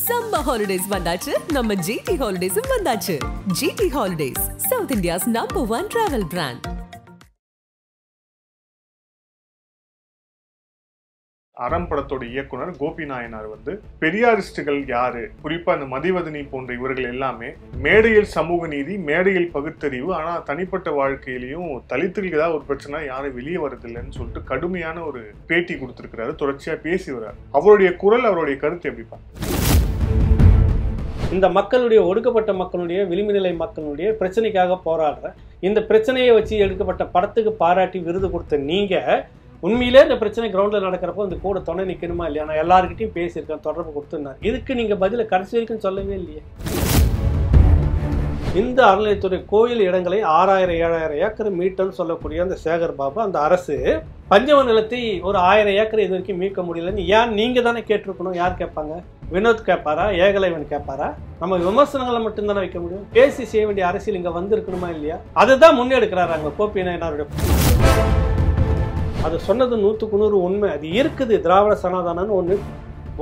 Summer holidays வந்தாச்சு நம்ம GT Holidays வந்தாச்சு. GT Holidays, South India's #1 travel brand. அறம் படத்தோட இயக்குனர் கோபி நாயனார் பெரியாரிஸ்டுகள் யாரு, குறிப்பா அந்த மதிவதனி போன்ற இவர்கள் எல்லாமே மேடையில் சமூக நீதி, மேடையில் பகுத்தறிவு, ஆனா தனிப்பட்ட வாழ்க்கையிலையும் தலித்துகளுக்கு ஏதாவது ஒரு பிரச்சனை யாரும் வெளியே வரதில்லைன்னு சொல்லிட்டு கடுமையான ஒரு பேட்டி கொடுத்திருக்கிறாரு. தொடர்ச்சியா பேசி வர்றாரு. அவருடைய குரல், அவருடைய கருத்து எப்படிப்பா? இந்த மக்களுடைய, ஒடுக்கப்பட்ட மக்களுடைய, விளிம்பு நிலை மக்களுடைய பிரச்சனைக்காக போராடுற, இந்த பிரச்சனையை வச்சு எடுக்கப்பட்ட படத்துக்கு பாராட்டி விருது கொடுத்த நீங்க உண்மையிலே இந்த பிரச்சனை கிரவுண்ட்ல நடக்கிறப்போ இந்த கூட துணை நிற்கணுமா இல்லையா? நான் எல்லாருக்கிட்டையும் பேசியிருக்கேன், தொடர்பு கொடுத்துருந்தார். இதுக்கு நீங்க பதில கடைசி வரைக்கும் சொல்லவே இல்லையே. இந்த அறநிலையத்துறை கோயில் இடங்களை 6000-7000 ஏக்கர் மீட்டர்னு சொல்லக்கூடிய அந்த சேகர் பாபு, அந்த அரசு பஞ்சம நிலத்தை ஒரு 1000 ஏக்கர் இது வரைக்கும் மீட்க முடியலன்னு ஏன் நீங்க தானே கேட்டிருக்கணும்? யார் கேட்பாங்க? வினோத் கேட்பாரா? ஏகலைவன் கேட்பாரா? நம்ம விமர்சனங்களை மட்டும்தானே வைக்க முடியும். பேசி செய்ய வேண்டிய அரசியல் இங்க வந்திருக்கணுமா இல்லையா? அதுதான் முன்னெடுக்கிறாரு அங்க கோபி நாயனாருடைய. அது சொன்னது 100க்கு 100 உண்மை. அது இருக்குது. திராவிட சனாதனம்னு ஒன்று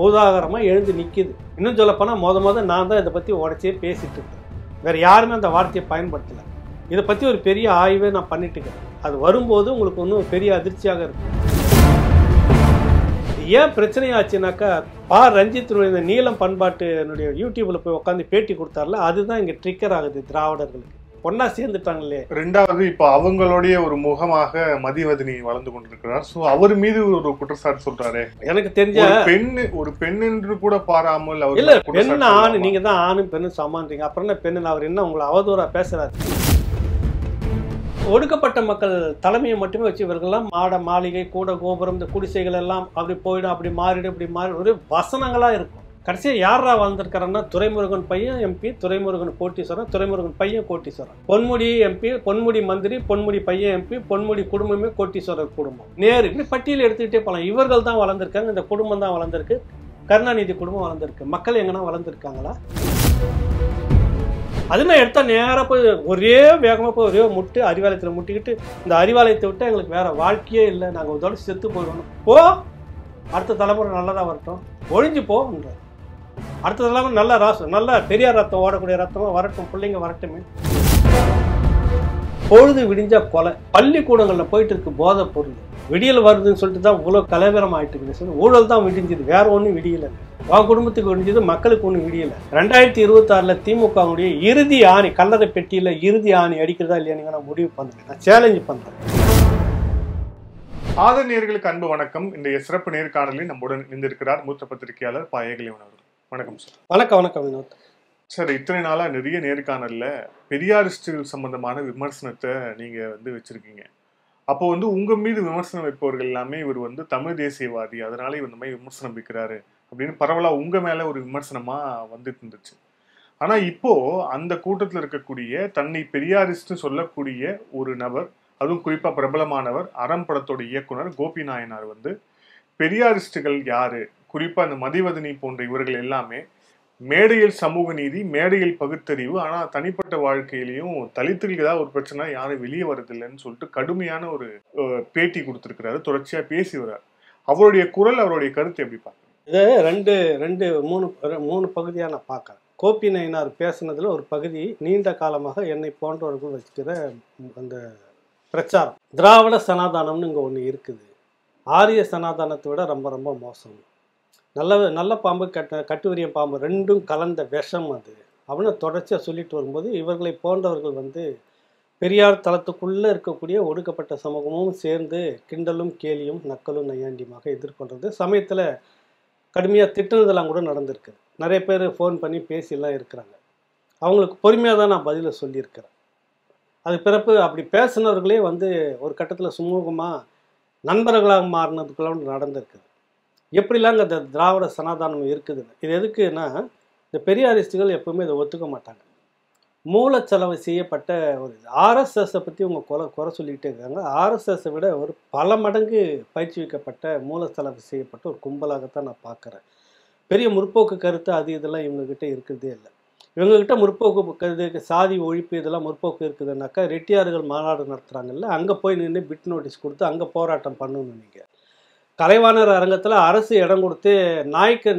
உதாகரமாக எழுந்து நிற்கிது. இன்னும் சொல்லப்போனால் மொத நான் தான் இதை பற்றி உடச்சே பேசிட்டு இருக்கேன். வேறு யாருமே அந்த வார்த்தையை பயன்படுத்தலை. இதை பற்றி ஒரு பெரிய ஆய்வே நான் பண்ணிட்டு இருக்கேன். அது வரும்போது உங்களுக்கு ஒன்றும் பெரிய அதிர்ச்சியாக இருக்கும். ஏன் பிரச்சனையாச்சுனாக்கா, ரஞ்சித்தினுடைய இந்த நீளம் பண்பாட்டு என்னுடைய யூடியூப்பில் போய் உட்காந்து பேட்டி கொடுத்தாருல, அதுதான் இங்கே ட்ரிக்கர் ஆகுது. திராவிடர்களுக்கு ஒன்னா சேர்ந்துட்டாங்களே. ரெண்டாவது, இப்ப அவங்களுடைய ஒரு முகமாக மதிவதனி வளர்ந்து கொண்டிருக்கிறார். சோ அவர் மீது ஒரு குற்றச்சாட்டு சொல்றாரு. எனக்கு தெரிஞ்ச ஒரு பெண் என்று கூட பாராமல் அவர் இல்ல, பெண் ஆண், நீங்க தான் ஆணும் பெண்ணும் சமான்றீங்க. அப்புறம் என்ன பெண்ணு? அவர் என்ன உங்களை அவதூறா பேசுறாரு? ஒடுக்கப்பட்ட மக்கள் தலைமையை மட்டுமே வச்சு இவர்கள்லாம் மாட மாளிகை கூட கோபுரம் இந்த குடிசைகள் எல்லாம் அப்படி போயிடும், அப்படி மாறிடும், இப்படி மாறி ஒரு வசனங்களா இருக்கும். கடைசியாக யாரா வளர்ந்துருக்காருன்னா, துரைமுருகன் பையன் எம்பி, துரைமுருகன் கோட்டீஸ்வரன், துரைமுருகன் பையன் கோட்டீஸ்வரன், பொன்முடி எம்பி, பொன்முடி மந்திரி, பொன்முடி பையன் எம்பி, பொன்முடி குடும்பமே கோட்டீஸ்வரர் குடும்பம். நேரு இப்படி பட்டியல் எடுத்துக்கிட்டே போகலாம். இவர்கள் தான் வளர்ந்துருக்காங்க, இந்த குடும்பம் தான் வளர்ந்துருக்கு, கருணாநிதி குடும்பம் வளர்ந்துருக்கு. மக்கள் எங்கன்னா வளர்ந்துருக்காங்களா? அதுமே எடுத்தா நேராக போய் ஒரே வேகமாக போய் ஒரே முட்டு அறிவாலயத்தில் முட்டிக்கிட்டு, இந்த அறிவாலயத்தை விட்டு எங்களுக்கு வேற வாழ்க்கையே இல்லை, நாங்கள் ஒரு தடவை செத்து போயிடணும், போ அடுத்த தலைமுறை நல்லதாக வரட்டும், ஒழிஞ்சு போன்ற அடுத்த தலைமுறை நல்ல ராசம், நல்ல பெரியார் ரத்தம் ஓடக்கூடிய ரத்தமாக வரட்டும், பிள்ளைங்க வரட்டுமே. பொழுது விடிஞ்சா கொலை, பள்ளிக்கூடங்களில் போயிட்டு இருக்கு போதை பொருள், விடியல் வருதுன்னு சொல்லிட்டு தான் இவ்வளோ கலவரம் ஆயிட்டு இருக்குது. ஊழல் தான் விடிஞ்சுது, வேற ஒன்றும் விடியலை. உன் குடும்பத்துக்கு விடிஞ்சது, மக்களுக்கு ஒன்றும் விடியலை. 2026 திமுகவுடைய இறுதி ஆணி, கல்லறை பெட்டியில் இறுதி ஆணி அடிக்கிறதா இல்லையா நீங்க நான் முடிவு பண்ணுறேன், நான் சேலஞ்சு பண்றேன். ஆதரணியர்களுக்கு அன்பு வணக்கம். இந்த சிறப்பு நேர்காணலில் நம்முடன் இணைந்திருக்கிறார் மூத்த பத்திரிகையாளர் பா. ஏகலைவன் அவர்கள். வணக்கம் சார். வணக்கம் வினோத் சார். இத்தனை நாளா நிறைய நேர்காணல்ல பெரியாரிஸ்டுகள் சம்பந்தமான விமர்சனத்தை நீங்க வச்சிருக்கீங்க. அப்போ உங்க மீது விமர்சனம் வைப்பவர்கள் எல்லாமே இவர் தமிழ் தேசியவாதி, அதனால இவர் இந்த மாதிரி விமர்சனம் வைக்கிறாரு அப்படின்னு பரவலா உங்க மேல ஒரு விமர்சனமா வந்துட்டு இருந்துச்சு. ஆனா இப்போ அந்த கூட்டத்தில் இருக்கக்கூடிய தன்னை பெரியாரிஸ்ட் சொல்லக்கூடிய ஒரு நபர், அதுவும் குறிப்பா பிரபலமானவர், அறம் படத்தோட இயக்குனர் கோபி நாயனார் பெரியாரிஸ்டுகள் யாரு, குறிப்பா அந்த மதிவதனி போன்ற இவர்கள் எல்லாமே மேடையில் சமூக நீதி, மேடையில் பகுத்தறிவு, ஆனா தனிப்பட்ட வாழ்க்கையிலையும் தலித்துகளுக்கு ஏதாவது ஒரு பிரச்சனை யாரும் வெளியே வரதில்லைன்னு சொல்லிட்டு கடுமையான ஒரு பேட்டி கொடுத்திருக்கிறாரு. தொடர்ச்சியா பேசி வர்றாரு. அவருடைய குரல், அவருடைய கருத்து எப்படி பார்க்க? இதை மூணு பகுதியா நான் பார்க்கறேன். கோபி நாயனார் பேசுனதுல ஒரு பகுதி, நீண்ட காலமாக என்னை போன்றவர்கள் வச்சுக்கிற அந்த பிரச்சாரம், திராவிட சனாதானம்னு இங்கே ஒன்று இருக்குது, ஆரிய சனாதானத்தை விட ரொம்ப ரொம்ப மோசம், நல்ல பாம்பு கட்டுவரிய பாம்பு ரெண்டும் கலந்த விஷம் அது அப்படின்னு தொடர்ச்சியாக சொல்லிட்டு வரும்போது, இவர்களை போன்றவர்கள் பெரியார் தளத்துக்குள்ளே இருக்கக்கூடிய ஒடுக்கப்பட்ட சமூகமும் சேர்ந்து கிண்டலும் கேலியும் நக்கலும் நையாண்டியுமாக எதிர்கொள்றது. சமயத்தில் கடுமையாக திட்டுனதெல்லாம் கூட நடந்திருக்கு. நிறைய பேர் ஃபோன் பண்ணி பேசிலாம் இருக்கிறாங்க. அவங்களுக்கு பொறுமையாக தான் நான் பதிலை சொல்லியிருக்கிறேன். அது பிறப்பு அப்படி பேசினவர்களே ஒரு கட்டத்தில் சுமூகமாக நண்பர்களாக மாறினதுக்குள்ள நடந்திருக்குது. எப்படிலாம் இந்த திராவிட சனாதானம் இருக்குதுன்னு. இது எதுக்குன்னா, இந்த பெரியாரிஸ்டுகள் எப்பவுமே இதை ஒத்துக்க மாட்டாங்க. மூலச்செலவு செய்யப்பட்ட ஒரு ஆர்எஸ்எஸை பற்றி அவங்க குறை சொல்லிக்கிட்டே இருக்காங்க. ஆர்எஸ்எஸை விட ஒரு பல மடங்கு பயிற்சிவிக்கப்பட்ட மூலச்செலவு செய்யப்பட்ட ஒரு கும்பலாகத்தான் நான் பார்க்குறேன். பெரிய முற்போக்கு கருத்து அது இதெல்லாம் இவங்ககிட்ட இருக்கிறதே இல்லை. இவங்ககிட்ட முற்போக்கு சாதி ஒழிப்பு இதெல்லாம் முற்போக்கு இருக்குதுன்னாக்கா, ரெட்டியார்கள் மாநாடு நடத்துகிறாங்கல்ல, அங்கே போய் நின்று பிட் நோட்டீஸ் கொடுத்து அங்கே போராட்டம் பண்ணணும். நீங்கள் கலைவாணர் அரங்கத்தில் அரசு இடம் கொடுத்து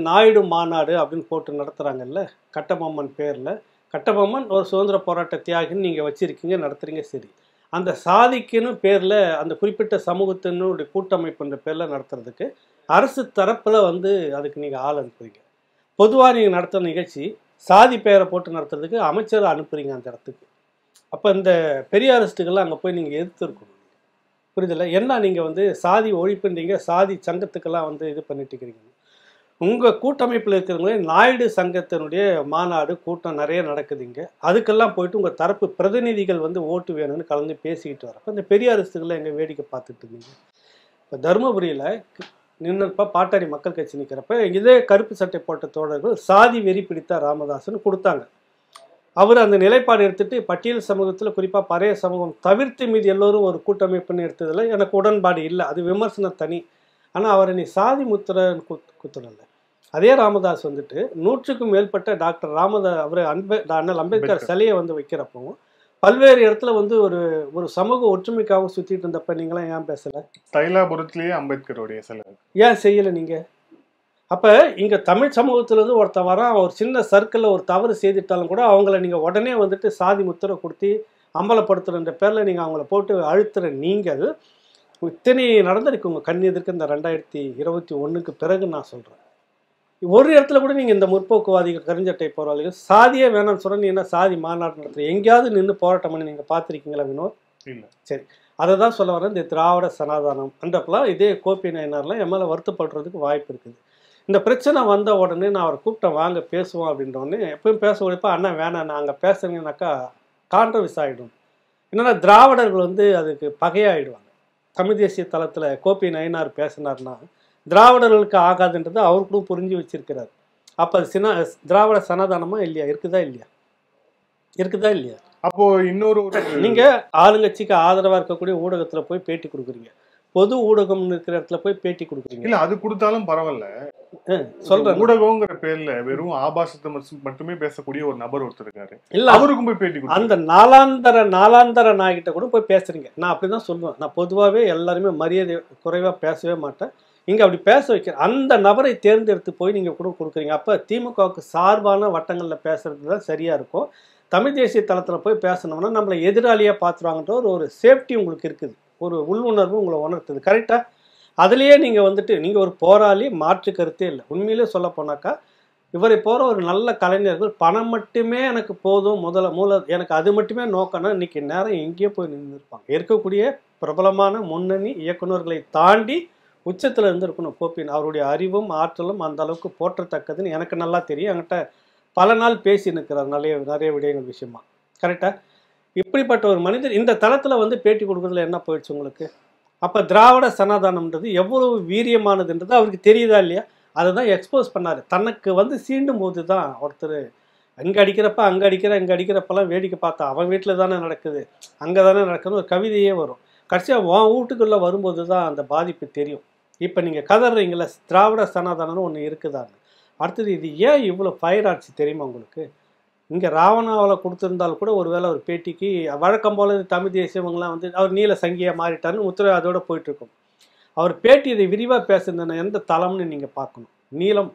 நாயுடு மாநாடு அப்படின்னு போட்டு நடத்துகிறாங்கல்ல கட்டபொம்மன் பேரில். கட்டபொம்மன் ஒரு சுதந்திர போராட்ட தியாகின்னு நீங்கள் வச்சுருக்கீங்க, நடத்துகிறீங்க, சரி. அந்த சாதிக்குன்னு பேரில் அந்த குறிப்பிட்ட சமூகத்தினுடைய கூட்டமைப்புன்ற பேரில் நடத்துறதுக்கு அரசு தரப்பில் அதுக்கு நீங்கள் ஆள் அனுப்புறீங்க. பொதுவாக நீங்கள் நடத்துகிற நிகழ்ச்சி சாதி பெயரை போட்டு நடத்துறதுக்கு அமைச்சரை அனுப்புறீங்க அந்த இடத்துக்கு. அப்போ இந்த பெரியாரிஸ்ட்டுகள்லாம் அங்கே போய் நீங்கள் எதிர்த்துருக்கணும். புரியுதில்ல? என்ன நீங்கள் சாதி ஒழிப்புன்றீங்க, சாதி சங்கத்துக்கெல்லாம் இது பண்ணிட்டு இருக்கிறீங்க. உங்கள் கூட்டமைப்பில் இருக்கிறவங்களே நாயுடு சங்கத்தினுடைய மாநாடு கூட்டம் நிறைய நடக்குதுங்க. அதுக்கெல்லாம் போயிட்டு உங்கள் தரப்பு பிரதிநிதிகள் ஓட்டு வேணும்னு கலந்து பேசிக்கிட்டு வரப்போ இந்த பெரியாரிஸ்ட்டுகளை எங்கே வேடிக்கை பார்த்துட்டு இருந்தீங்க. இப்போ தருமபுரியில் நின்னப்ப பாட்டாளி மக்கள் கட்சி நிற்கிறப்ப இதே கருப்பு சட்டை போட்ட தோழர்கள் சாதி வெறி பிடித்த ராமதாஸ்ன்னு கொடுத்தாங்க. அவர் அந்த நிலைப்பாடு எடுத்துட்டு பட்டியல் சமூகத்தில் குறிப்பாக பறைய சமூகம் தவிர்த்து மீது எல்லோரும் ஒரு கூட்டமைப்புன்னு எடுத்ததில் எனக்கு உடன்பாடு இல்லை, அது விமர்சனம் தனி. ஆனால் அவரை நீ சாதி முத்திரன்னு குத்துறல. அதே ராமதாஸ் 100க்கும் மேற்பட்ட டாக்டர் அவர் அண்ணல் அம்பேத்கர் சிலையை வைக்கிறப்போ பல்வேறு இடத்துல ஒரு சமூக ஒற்றுமைக்காக சுற்றிட்டு இருந்தப்ப நீங்களாம் ஏன் பேசலை? தைலாபுரத்திலேயே அம்பேத்கருடைய சிலை ஏன் செய்யலை நீங்கள்? அப்போ இங்கே தமிழ் சமூகத்திலேருந்து ஒருத்தன் வரான், ஒரு சின்ன சர்க்கிளில் ஒரு தவறு செய்துட்டாலும் கூட அவங்கள நீங்கள் உடனே சாதி முத்திரை கொடுத்து அம்பலப்படுத்துகிற பேரில் நீங்கள் அவங்கள போட்டு அழுத்துற நீங்கள் இத்தனை நடந்திருக்கு உங்கள் கண் எதிர்க்கு இந்த 2021க்கு பிறகு. நான் சொல்கிறேன், ஒரு இடத்துல கூட நீங்கள் இந்த முற்போக்குவாதிகள் கருஞ்சட்டை போராளிகள் சாதியே வேணாம்னு சொல்கிறேன். நீ என்ன சாதி மாநாடு நடத்துகிற? எங்கேயாவது நின்று போராட்டம் பண்ணி நீங்கள் பார்த்துருக்கீங்களா வினோத்? இல்லை. சரி, அதை தான் சொல்ல வரேன். இந்த திராவிட சனாதனம் என்றப்பெல்லாம் இதே கோபி நயனார்லாம் என் மேலே வருத்தப்படுறதுக்கு வாய்ப்பு இருக்குது. இந்த பிரச்சனை வந்த உடனே நான் அவரை கூப்பிட்டேன், வாங்க பேசுவோம் அப்படின்றோடனே எப்பயும் பேச ஒழிப்பா அண்ணா வேணாம், நான் அங்கே பேசுறீங்கன்னாக்கா கான்ட்ரவர்ஸ் ஆகிடும். என்னன்னா திராவிடர்கள் அதுக்கு பகையாயிடுவாங்க. தமிழ் தேசிய தளத்தில் கோபி நயனார் பேசினார்னா திராவிடர்களுக்கு ஆகாதுன்றது அவருக்கும் புரிஞ்சு வச்சிருக்கிறார். அப்போ அது திராவிட சனாதானமா இல்லையா? இருக்குதா இல்லையா? அப்போ இன்னொரு நீங்க ஆளுங்கட்சிக்கு ஆதரவா இருக்கக்கூடிய ஊடகத்துல போய் பேட்டி கொடுக்குறீங்க, பொது ஊடகம் இருக்கிற இடத்துல போய் பேட்டி கொடுக்குறீங்க. இல்ல அது கொடுத்தாலும் பரவாயில்ல சொல்றேன். ஊடகங்கிற பேர்ல வெறும் ஆபாசத்தை மட்டுமே பேசக்கூடிய ஒரு நபர் ஒருத்தர் இருக்காரு, இல்ல அவருக்கும் போய் பேட்டி அந்த நாளாந்தர நாய்கிட்ட கூட போய் பேசுறீங்க. நான் அப்படிதான் சொல்லுவேன். நான் பொதுவாகவே எல்லாருமே மரியாதை குறைவா பேசவே மாட்டேன். இங்கே அப்படி பேச வைக்கிற அந்த நபரை தேர்ந்தெடுத்து போய் நீங்கள் கூட கொடுக்குறீங்க. அப்போ திமுகவுக்கு சார்பான வட்டங்களில் பேசுறது தான் சரியாக இருக்கும். தமிழ் தேசிய தளத்தில் போய் பேசணும்னா நம்மளை எதிராளியாக பார்த்துருவாங்கன்ற ஒரு சேஃப்டி உங்களுக்கு இருக்குது, ஒரு உள்ளுணர்வு உங்களை உணர்த்துது. கரெக்டாக அதுலேயே நீங்கள் நீங்கள் ஒரு போராளி, மாற்று கருத்தே இல்லை. உண்மையிலே சொல்ல போனாக்கா இவரை போகிற ஒரு நல்ல கலைஞர்கள் பணம் மட்டுமே எனக்கு போதும், எனக்கு அது மட்டுமே நோக்கம்னா இன்றைக்கி நேரம் எங்கேயோ போய் நின்றுருப்பாங்க. இருக்கக்கூடிய பிரபலமான முன்னணி இயக்குநர்களை தாண்டி உச்சத்தில் இருந்திருக்கணும் கோபின். அவருடைய அறிவும் ஆற்றலும் அந்த அளவுக்கு போற்றத்தக்கதுன்னு எனக்கு நல்லா தெரியும். என்கிட்ட பல நாள் பேசி நிற்கிறார் நிறைய விடயங்கள் விஷயமா. கரெக்டாக இப்படிப்பட்ட ஒரு மனிதர் இந்த தளத்தில் பேட்டி கொடுக்குறதுல என்ன போயிடுச்சு உங்களுக்கு? அப்போ திராவிட சனாதானம்ன்றது எவ்வளவு வீரியமானதுன்றது அவருக்கு தெரியுதா இல்லையா? அதை தான் எக்ஸ்போஸ் பண்ணார். தனக்கு சீண்டும் போது தான் ஒருத்தர் அங்கே இங்கே அடிக்கிறப்பெல்லாம் வேடிக்கை பார்த்தா அவன் வீட்டில் தானே நடக்குது, அங்கே தானே நடக்குதுன்னு ஒரு கவிதையே வரும். கடைசியாக உன் வீட்டுக்குள்ளே வரும்போது தான் அந்த பாதிப்பு தெரியும். இப்போ நீங்கள் கதறீங்கள திராவிட சனாதனம்னு ஒன்று இருக்குதான்னு. அடுத்தது இது ஏன் இவ்வளோ ஃபயர் ஆச்சு தெரியுமா உங்களுக்கு? இங்கே ராவணாவில் கொடுத்துருந்தால் கூட ஒருவேளை ஒரு பேட்டிக்கு வழக்கம் போல தமிழ் தேசியவங்களாம் அவர் நீல சங்கியாக மாறிட்டாருன்னு உத்தரவு அதோட போயிட்டுருக்கும். அவர் பேட்டி இதை விரிவாக பேசுறதுன்னு எந்த தளம்னு நீங்கள் பார்க்கணும். நீலம்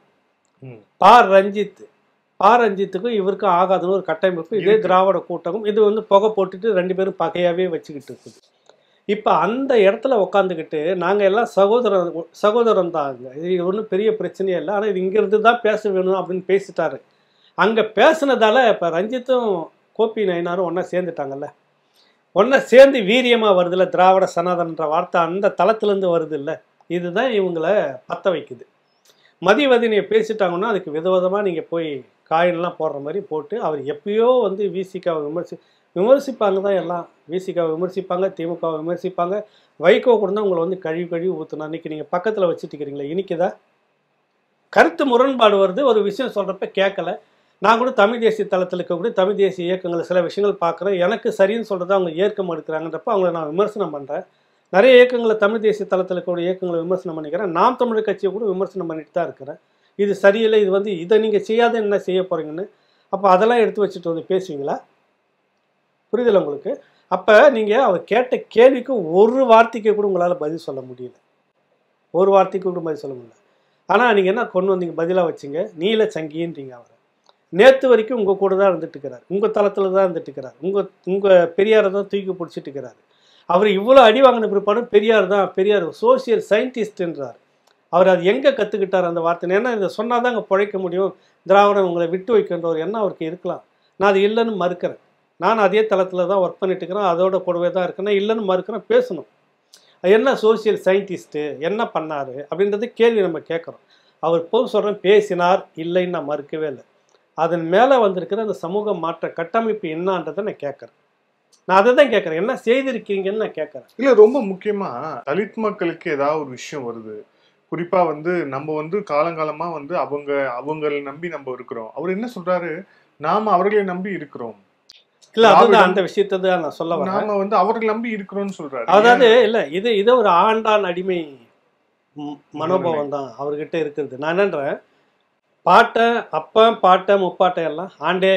ரஞ்சித்துக்கும் இவருக்கும் ஆகாதுன்னு ஒரு கட்டமைப்பு இதே திராவிட கூட்டமும் இது புகை போட்டுட்டு 2 பேரும் பகையாகவே வச்சுக்கிட்டு இருக்குது. இப்போ அந்த இடத்துல உட்காந்துக்கிட்டு நாங்கள் எல்லாம் சகோதரம் தாங்க, இது ஒன்றும் பெரிய பிரச்சனையே இல்லை, ஆனால் இது இங்கேருந்து தான் பேச வேணும் அப்படின்னு பேசிட்டாரு. அங்கே பேசுனதால இப்போ ரஞ்சித்தும் கோபி நயனாரும் ஒன்றா சேர்ந்துட்டாங்கல்ல, ஒன்றா சேர்ந்து வீரியமாக வருதில்ல. திராவிட சனாதனன்ற வார்த்தை அந்த தளத்துலேருந்து வருது இல்லை. இதுதான் இவங்களை பற்ற வைக்குது. மதிவதனியை பேசிட்டாங்கன்னா அதுக்கு விதவிதமாக நீங்கள் போய் காயின்லாம் போடுற மாதிரி போட்டு அவர் எப்பயோ விசிகாவை விமர்சிப்பாங்க தான் எல்லாம். விசிகாவை விமர்சிப்பாங்க, திமுகவை விமர்சிப்பாங்க, வைகோ கூட தான் உங்களை கழுவி ஊற்றணும். அன்றைக்கி நீங்கள் பக்கத்தில் வச்சுட்டு இருக்கிறீங்களே, இன்றைக்கிதான் கருத்து முரண்பாடு வருது. ஒரு விஷயம் சொல்கிறப்ப கேட்கல. நான் கூட தமிழ் தேசிய தளத்தில் இருக்கக்கூடிய தமிழ் தேசிய இயக்கங்களை சில விஷயங்கள் பார்க்குறேன், எனக்கு சரின்னு சொல்கிறத அவங்க ஏற்க மறுக்கிறாங்கன்றப்ப அவங்கள நான் விமர்சனம் பண்ணுறேன். நிறைய இயக்கங்களை தமிழ் தேசிய தளத்தில் இருக்கக்கூடிய இயக்கங்களை விமர்சனம் பண்ணிக்கிறேன். நாம் தமிழர் கட்சியை கூட விமர்சனம் பண்ணிட்டு தான் இருக்கிறேன். இது சரியில்லை, இது இதை நீங்கள் செய்யாத என்ன செய்ய போகிறீங்கன்னு. அப்போ அதெல்லாம் எடுத்து வச்சுட்டு பேசுவீங்களா? புரியுதில்ல உங்களுக்கு? அப்போ நீங்கள் அவர் கேட்ட கேள்விக்கு ஒரு வார்த்தைக்கு கூட உங்களால் பதில் சொல்ல முடியல. ஒரு வார்த்தைக்கு கூட பதில் சொல்ல முடியல. ஆனால் நீங்கள் என்ன கொண்டு வந்தீங்க பதிலாக வச்சிங்க, நீல சங்கின்றீங்க. அவரை நேற்று வரைக்கும் உங்கள் கூட தான் இருந்துட்டு இருக்கிறார், உங்கள் தளத்தில் தான் இருந்துட்டு இருக்கிறார், உங்கள் பெரியாரை தான் தூக்கி பிடிச்சிட்டு இருக்கிறார். அவர் இவ்வளோ அடி வாங்கின பிற்பாடும் பெரியார் சோசியல் சயின்டிஸ்ட்ன்றார். அவர் அது எங்கே கற்றுக்கிட்டார் அந்த வார்த்தை? ஏன்னா இதை சொன்னால் தான் அங்கே பிழைக்க முடியும், திராவிடம் உங்களை விட்டு வைக்கின்ற ஒரு எண்ணம் அவருக்கு இருக்கலாம். நான் அது இல்லைன்னு மறுக்கிறேன். நான் அதே தளத்தில் தான் ஒர்க் பண்ணிட்டு இருக்கிறேன், அதோட கூடவே தான் இருக்கேன். இல்லைன்னு மறுக்கிறேன், பேசணும். என்ன சோசியல் சயின்டிஸ்ட்டு என்ன பண்ணார் அப்படின்றது கேள்வி நம்ம கேட்குறோம். அவர் போய் சொல்கிறேன், பேசினார், இல்லைன்னு நான் மறுக்கவே இல்லை. அதன் மேலே வந்திருக்கிற அந்த சமூக மாற்ற கட்டமைப்பு என்னன்றதை நான் கேட்குறேன். நான் அதை தான் கேட்குறேன், என்ன செய்திருக்கீங்கன்னு நான் கேட்குறேன். இல்லை, ரொம்ப முக்கியமாக தலித் மக்களுக்கு ஏதாவது ஒரு விஷயம் வருது, குறிப்பாக வந்து நம்ம வந்து காலங்காலமாக வந்து அவங்களை நம்பி நம்ம இருக்கிறோம். அவர் என்ன சொல்கிறாரு, நாம் அவர்களை நம்பி இருக்கிறோம். இல்ல அதுதான் அந்த விஷயத்தை தான் நான் சொல்ல வரேன். நாம வந்து அவர்கள் நம்பி இருக்கிறோம்னு சொல்றாரு. அதாவது இல்ல இது ஒரு ஆண்டான் அடிமை மனோபாவம் தான் அவர்கிட்ட இருக்கிறது. நான் என்னன்றேன், பாட்டன் அப்பன் பாட்டன் முப்பாட்டன் எல்லாம் ஆண்டே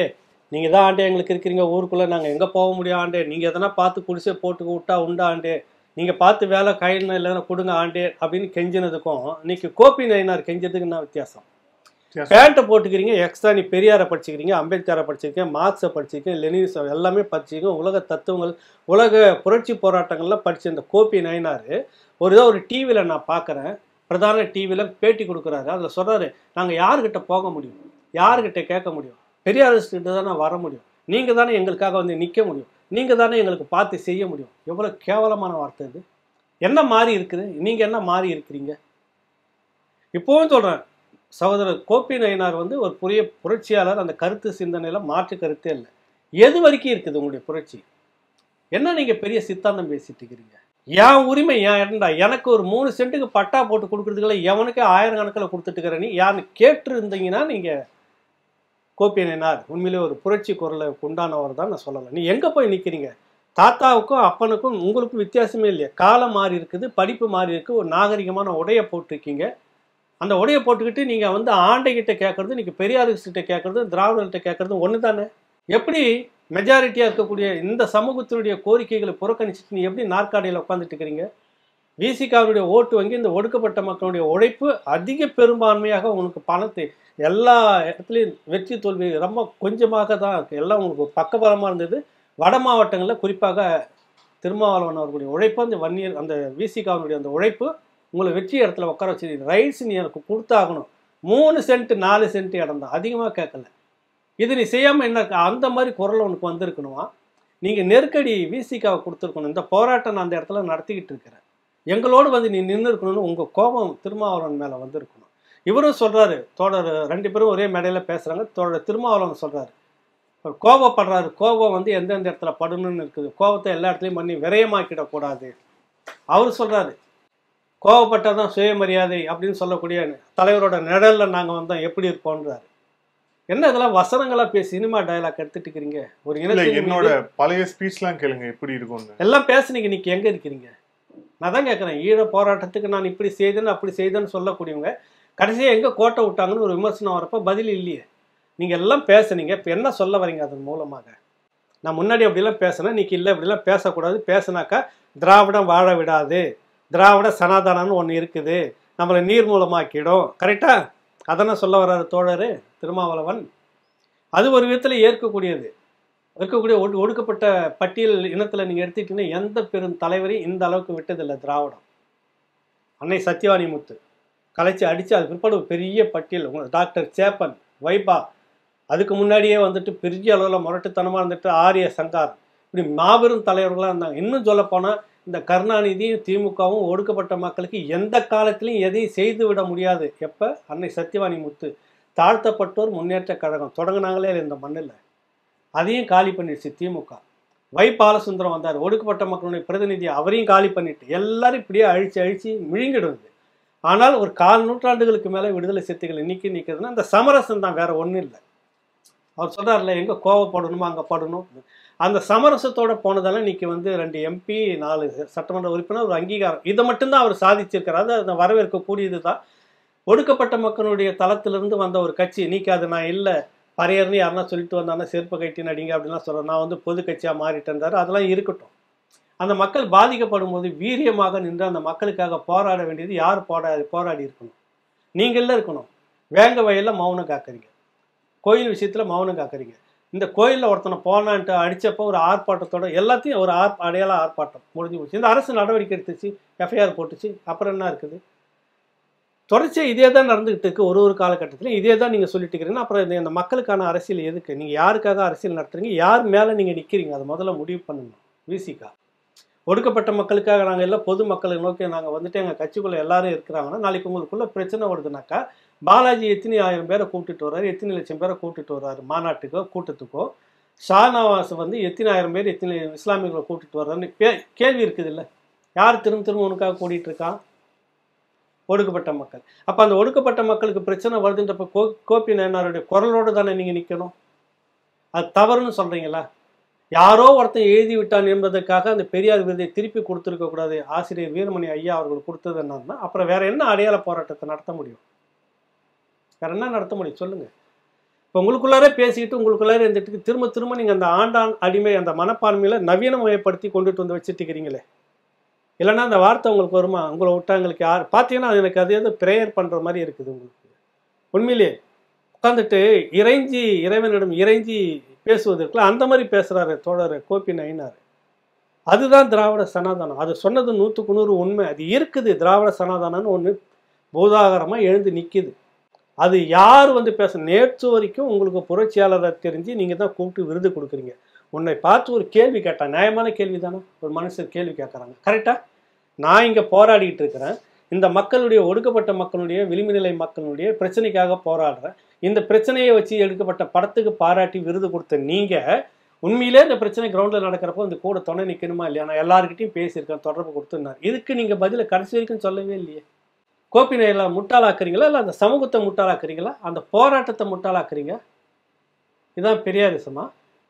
நீங்க தான் ஆண்டே எங்களுக்கு இருக்கிறீங்க, ஊருக்குள்ள நாங்க எங்க போக முடியும் ஆண்டே, நீங்க எதனா பார்த்து குடிசை போட்டு விட்டா உண்டா ஆண்டே, நீங்க பார்த்து வேலை கையில் இல்லைன்னா கொடுங்க ஆண்டே அப்படின்னு கெஞ்சினதுக்கும் இன்னைக்கு கோபி நயினார் கெஞ்சதுக்கு என்ன வித்தியாசம்? பேண்ட்டை போட்டுக்கிறீங்க, எக்ஸ்ட்ரா நீ பெரியாரை படிச்சுக்கிறீங்க, அம்பேத்கரை படிச்சிருக்கீங்க, மார்க்ஸை படிச்சிருக்கீங்க, லெனினிசம் எல்லாமே படிச்சிருக்கீங்க, உலக தத்துவங்கள் உலக புரட்சி போராட்டங்கள்லாம் படித்த இந்த கோபி நயினார் ஒரு டிவியில் நான் பார்க்குறேன், பிரதான டிவியில் பேட்டி கொடுக்குறாரு. அதில் சொல்கிறாரு, நாங்கள் யாருக்கிட்ட போக முடியும், யாருக்கிட்ட கேட்க முடியும், பெரியாரிஸ்ட்கிட்ட தானே வர முடியும், நீங்கள் தானே எங்களுக்காக வந்து நிற்க முடியும், நீங்கள் தானே எங்களுக்கு பார்த்து செய்ய முடியும். எவ்வளோ கேவலமான வார்த்தை இது! என்ன மாறி இருக்குது, நீங்கள் என்ன மாறி இருக்கிறீங்க? இப்போவும் சொல்கிறேன், சகோதரர் கோபி நயினார் வந்து ஒரு புரட்சியாளர். அந்த கருத்து சிந்தனையில் மாற்று கருத்தே இல்லை. எது வரைக்கும் இருக்குது உங்களுடைய புரட்சி? என்ன நீங்கள் பெரிய சித்தாந்தம் பேசிட்டு இருக்கிறீங்க? என் உரிமை ஏன் இடண்டா, எனக்கு ஒரு 3 சென்ட்டுக்கு பட்டா போட்டு கொடுக்குறதுக்குள்ள எவனுக்கு 1000 கணக்கில் கொடுத்துட்டு இருக்கிற நீ யாருன்னு கேட்டு இருந்தீங்கன்னா நீங்கள் கோபி நயினார் உண்மையிலே ஒரு புரட்சி குரலை உண்டானவர் தான் நான் சொல்லலாம். நீ எங்கே போய் நிற்கிறீங்க? தாத்தாவுக்கும் அப்பனுக்கும் உங்களுக்கும் வித்தியாசமே இல்லையா? காலம் மாறி இருக்குது, படிப்பு மாறி இருக்குது, ஒரு நாகரிகமான உடையை போட்டிருக்கீங்க. அந்த உடையை போட்டுக்கிட்டு நீங்கள் வந்து ஆண்டைகிட்ட கேட்குறது, நீங்கள் பெரியார்கிட்ட கேட்குறது, திராவிடர்கிட்ட கேட்குறது ஒன்று தானே? எப்படி மெஜாரிட்டியாக இருக்கக்கூடிய இந்த சமூகத்தினுடைய கோரிக்கைகளை புறக்கணிச்சுட்டு நீ எப்படி நாற்காலியில் உட்காந்துட்டு இருக்கிறீங்க? விசிகாவுடைய ஓட்டு வங்கி இந்த ஒடுக்கப்பட்ட மக்களுடைய உழைப்பு அதிக பெரும்பான்மையாக உங்களுக்கு பணத்தை எல்லா இடத்துலையும் வெற்றி தோல்வி ரொம்ப கொஞ்சமாக தான் இருக்குது. எல்லாம் உங்களுக்கு பக்கபலமாக இருந்தது. வட மாவட்டங்களில் குறிப்பாக திருமாவளவன் அவர்களுடைய உழைப்பு, அந்த வன்னியர் அந்த விசிகாவுடைய அந்த உழைப்பு உங்களை வெற்றி இடத்துல உட்கார வச்சு ரைட்ஸ் நீ எனக்கு கொடுத்தாகணும். 3 சென்ட் 4 சென்ட் இடம் தான், அதிகமாக கேட்கல. இது நீ செய்யாமல் என்ன அந்த மாதிரி குரல் உனக்கு வந்திருக்கணுமா? நீங்கள் நெருக்கடி விசிகாவை கொடுத்துருக்கணும். இந்த போராட்டம் நான் அந்த இடத்துல நடத்திக்கிட்டு இருக்கிறேன், எங்களோடு வந்து நீ நின்று இருக்கணும்னு உங்கள் கோபம் திருமாவளவன் மேலே வந்திருக்கணும். இவரும் சொல்கிறாரு, தோழர் 2 பேரும் ஒரே மேடையில் பேசுகிறாங்க. தோழர் திருமாவளவன் சொல்கிறாரு, கோபப்படுறாரு, கோபம் வந்து எந்தெந்த இடத்துல படணும்னு இருக்குது, கோபத்தை எல்லா இடத்துலையும் பண்ணி விரயமாக்கிடக்கூடாது. அவர் சொல்கிறாரு, கோவப்பட்டால் தான் சுயமரியாதை அப்படின்னு சொல்லக்கூடிய தலைவரோட நிழலில் நாங்கள் வந்தோம் எப்படி இருப்போன்றாரு. என்ன இதெல்லாம் வசனங்களா பேசி சினிமா டயலாக் எடுத்துட்டு இருக்கிறீங்க? ஒரு என்னோட பழைய ஸ்பீச்லாம் கேளுங்க எப்படி இருக்கும் எல்லாம் பேசுனீங்க, இன்னைக்கு எங்கே இருக்கிறீங்க? நான் தான் கேட்குறேன், ஈழ போராட்டத்துக்கு நான் இப்படி செய்தேன்னு அப்படி செய்தேன்னு சொல்லக்கூடியவங்க கடைசியாக எங்கே கோட்டை விட்டாங்கன்னு ஒரு விமர்சனம் வரப்போ பதில் இல்லையே. நீங்கள் எல்லாம் பேசுனீங்க, இப்போ என்ன சொல்ல வரீங்க அதன் மூலமாக? நான் முன்னாடி அப்படிலாம் பேசினேன், இன்னைக்கு இல்லை இப்படிலாம் பேசக்கூடாது, பேசுனாக்கா திராவிடம் வாழ விடாது, திராவிட சனாதனம்னு ஒன்று இருக்குது, நம்மளை நீர் மூலமாக்கிடும். கரெக்டா? அதெல்லாம் சொல்ல வர்றாரு தோழர் திருமாவளவன். அது ஒரு விதத்தில் ஏற்கக்கூடியது. இருக்கக்கூடிய ஒடுக்கப்பட்ட பட்டியல் இனத்தில் நீங்கள் எடுத்துக்கிட்டீங்கன்னா எந்த பெரும் தலைவரையும் இந்த அளவுக்கு விட்டதில்லை திராவிடம். அன்னை சத்யவாணி முத்து கலைச்சி அடித்து அது பிற்பாடு ஒரு பெரிய பட்டியல். டாக்டர் சேப்பன், வைபா, அதுக்கு முன்னாடியே வந்துட்டு பெரிய அளவில் முரட்டுத்தனமாக இருந்துட்டு ஆரிய சங்கார், இப்படி மாபெரும் தலைவர்களாக இருந்தாங்க. இன்னும் சொல்லப்போனால் இந்த கருணாநிதியும் திமுகவும் ஒடுக்கப்பட்ட மக்களுக்கு எந்த காலத்திலையும் எதையும் செய்து விட முடியாது. எப்போ அன்னை சத்யவாணி முத்து தாழ்த்தப்பட்டோர் முன்னேற்ற கழகம் தொடங்கினாங்களே இந்த மண்ணில், அதையும் காலி பண்ணிடுச்சு திமுக. வை பாலசுந்தரம் வந்தார், ஒடுக்கப்பட்ட மக்களுடைய பிரதிநிதி, அவரையும் காலி பண்ணிட்டு எல்லாரும் இப்படியே அழிச்சு விழுங்கிடுது. ஆனால் ஒரு 4 நூற்றாண்டுகளுக்கு மேலே விடுதலை சிறுத்தைகள் இன்னைக்கு நிற்கிறதுனா அந்த சமரசம் தான், வேற ஒன்றும் இல்லை. அவர் சொல்கிறார்ல, எங்கே கோவப்படணுமோ அங்கே படணும். அந்த சமரசத்தோடு போனதால இன்னைக்கு வந்து 2 எம்பி 4 சட்டமன்ற உறுப்பினர் ஒரு அங்கீகாரம், இதை மட்டும்தான் அவர் சாதிச்சிருக்கிறார். அதை வரவேற்கக்கூடியது தான். ஒடுக்கப்பட்ட மக்களுடைய தளத்திலிருந்து வந்த ஒரு கட்சி இன்னைக்கு அது நான் இல்லை பரையர்னு யாருன்னா சொல்லிட்டு வந்தாங்கன்னா செருப்பு கட்டி நடிங்க அப்படின்லாம் சொல்கிறேன், நான் வந்து பொது கட்சியாக மாறிட்டேன்றாரு. அதெல்லாம் இருக்கட்டும். அந்த மக்கள் பாதிக்கப்படும் போது வீரியமாக நின்று அந்த மக்களுக்காக போராட வேண்டியது யார் போராடி இருக்கணும்? நீங்கள இருக்கணும். வேங்க வயலில் மௌனம் காக்குறீங்க, கோயில் விஷயத்தில் மௌனம் காக்குறீங்க. இந்த கோயிலில் ஒருத்தனை போனான்ட்டு அடித்தப்போ ஒரு ஆர்ப்பாட்டத்தோட எல்லாத்தையும் ஒரு அடையாள ஆர்ப்பாட்டம் முடிஞ்சு போச்சு. இந்த அரசு நடவடிக்கை எடுத்துச்சு, எஃப்ஐஆர் போட்டுச்சு, அப்புறம் என்ன இருக்குது? தொடர்ச்சியாக இதே தான் நடந்துகிட்டு இருக்கு. ஒரு காலகட்டத்தில் இதே தான் நீங்கள் சொல்லிட்டு இருக்கிறீங்கன்னா அப்புறம் இந்த மக்களுக்கான அரசியல் எதுக்கு? நீங்கள் யாருக்காக அரசியல் நடத்துறீங்க? யார் மேலே நீங்கள் நிற்கிறீங்க? அதை முதல்ல முடிவு பண்ணணும். விசிகா ஒடுக்கப்பட்ட மக்களுக்காக நாங்கள் எல்லாம் பொது மக்களை நோக்கி நாங்கள் வந்துட்டு எங்கள் கட்சிக்குள்ளே எல்லாரும் இருக்கிறாங்கன்னா நாளைக்கு உங்களுக்குள்ள பிரச்சனை வருதுனாக்கா பாலாஜி எத்தனை ஆயிரம் பேரை கூப்பிட்டுட்டு வர்றாரு, எத்தனை லட்சம் பேரை கூப்பிட்டுட்டு வர்றாரு மாநாட்டுக்கோ கூட்டத்துக்கோ? ஷானவாஸ் வந்து எத்தனை ஆயிரம் பேர் எத்தனை இஸ்லாமியர்களை கூப்பிட்டுட்டு வர்றாருன்னு கேள்வி இருக்குது இல்லை? யார் திரும்ப உனக்காக கூட்டிகிட்டு இருக்கான்? ஒடுக்கப்பட்ட மக்கள். அப்போ அந்த ஒடுக்கப்பட்ட மக்களுக்கு பிரச்சனை வருதுன்றப்ப கோபி நயனாருடைய குரலோடு தானே நீங்கள் நிற்கணும். அது தவறுன்னு சொல்கிறீங்களா? யாரோ ஒருத்தன் எழுதி விட்டான் என்பதற்காக அந்த பெரியார் விருதை திருப்பி கொடுத்துருக்க கூடாது. ஆசிரியர் வீரமணி ஐயா அவர்கள் கொடுத்தது என்னன்னா அப்புறம் வேற என்ன அடையாள போராட்டத்தை நடத்த முடியும்? வேற என்ன நடத்த முடியும் சொல்லுங்க? இப்போ உங்களுக்குள்ளாரே பேசிக்கிட்டு உங்களுக்குள்ளாரே இருந்துட்டு திரும்ப நீங்கள் அந்த ஆண்டான் அடிமை அந்த மனப்பான்மையில நவீனமயப்படுத்தி கொண்டுட்டு வந்து வச்சுட்டு இருக்கிறீங்களே. இல்லைன்னா அந்த வார்த்தை உங்களுக்கு வருமா? உங்களை விட்டா எங்களுக்கு யார் பார்த்தீங்கன்னா எனக்கு அது எது ப்ரேயர் பண்ணுற மாதிரி இருக்குது உங்களுக்கு. உண்மையிலேயே உட்காந்துட்டு இறைவனிடம் இறைஞ்சி பேசுவதற்குள்ள அந்த மாதிரி பேசுகிறாரு தோழர் கோபி நயினார். அதுதான் திராவிட சனாதனம். அது சொன்னது 100க்கு 100 உண்மை. அது இருக்குது. திராவிட சனாதனம்னு ஒன்று பூதாகரமாக எழுந்து நிற்கிது. அது யார் வந்து நேற்று வரைக்கும் உங்களுக்கு புரட்சியாளரை தெரிஞ்சு நீங்கள் தான் கூப்பிட்டு விருது கொடுக்குறீங்க. உன்னை பார்த்து ஒரு கேள்வி கேட்டான், நியாயமான கேள்வி தானே ஒரு மனுஷர் கேள்வி கேட்குறாங்க, கரெக்டாக? நான் இங்கே போராடிட்டு இருக்கிறேன், இந்த மக்களுடைய ஒடுக்கப்பட்ட மக்களுடைய விளிம்பு நிலை மக்களுடைய பிரச்சனைக்காக போராடுறேன். இந்த பிரச்சனையை வச்சு எடுக்கப்பட்ட படத்துக்கு பாராட்டி விருது கொடுத்த நீங்கள் உண்மையிலே இந்த பிரச்சனை கிரவுண்டில் நடக்கிறப்போ இந்த கூட துணை நிற்கணுமா இல்லையா? நான் எல்லாருக்கிட்டையும் பேசியிருக்கேன், தொடர்பு கொடுத்துருந்தார். இதுக்கு நீங்கள் பதிலை கடைசி வரைக்கும் சொல்லவே இல்லையே. கோபி நயினாரை முட்டாளாக்குறீங்களா இல்லை அந்த சமூகத்தை முட்டாளாக்குறீங்களா? அந்த போராட்டத்தை முட்டாளாக்குறீங்க? இதுதான் பெரியாரிசமா?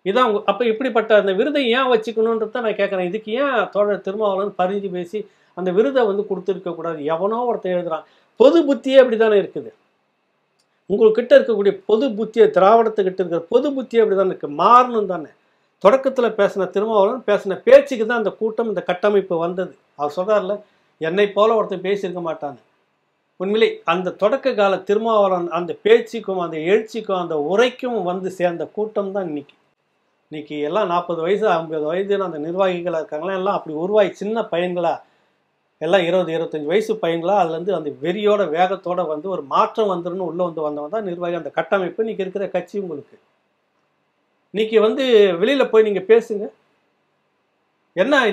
இதான் அப்போ இப்படிப்பட்ட அந்த விருதை ஏன் வச்சுக்கணுன்றது தான் நான் கேட்குறேன். இதுக்கு ஏன் தோழர் திருமாவளவன் பறிஞ்சு பேசி அந்த விருதை வந்து கொடுத்துருக்கக்கூடாது? எவனோ ஒருத்தன் எழுதுறான். பொது புத்தியே அப்படி தானே இருக்குது. உங்கள்கிட்ட இருக்கக்கூடிய பொது புத்தியை, திராவிடத்துக்கிட்ட இருக்கிற பொது புத்தியே அப்படி தானே இருக்குது. மாறணும் தானே. தொடக்கத்தில் பேசின திருமாவளவன் பேசின பேச்சுக்கு தான் அந்த கூட்டம் இந்த கட்டமைப்பு வந்தது. அவர் சொல்கிறார்ல, என்னை போல ஒருத்தன் பேசியிருக்க மாட்டான்னு. உண்மையிலே அந்த தொடக்க கால திருமாவளவன் அந்த பேச்சுக்கும் அந்த எழுச்சிக்கும் அந்த உரைக்கும் வந்து சேர்ந்த கூட்டம் தான் இன்னைக்கு எல்லாம் 40 வயசு 50 வயதுன்னு அந்த நிர்வாகிகளாக இருக்காங்களா எல்லாம் அப்படி உருவாகி சின்ன பையன்களா எல்லாம் 20-25 வயசு பையன்களா அதுலேருந்து அந்த வெறியோட வேகத்தோட வந்து ஒரு மாற்றம் வந்துருன்னு உள்ளே வந்தவன் தான் நிர்வாகி. அந்த கட்டமைப்பு இன்னைக்கு இருக்கிற கட்சி உங்களுக்கு. இன்னைக்கு வந்து வெளியில் போய் நீங்கள் பேசுங்க,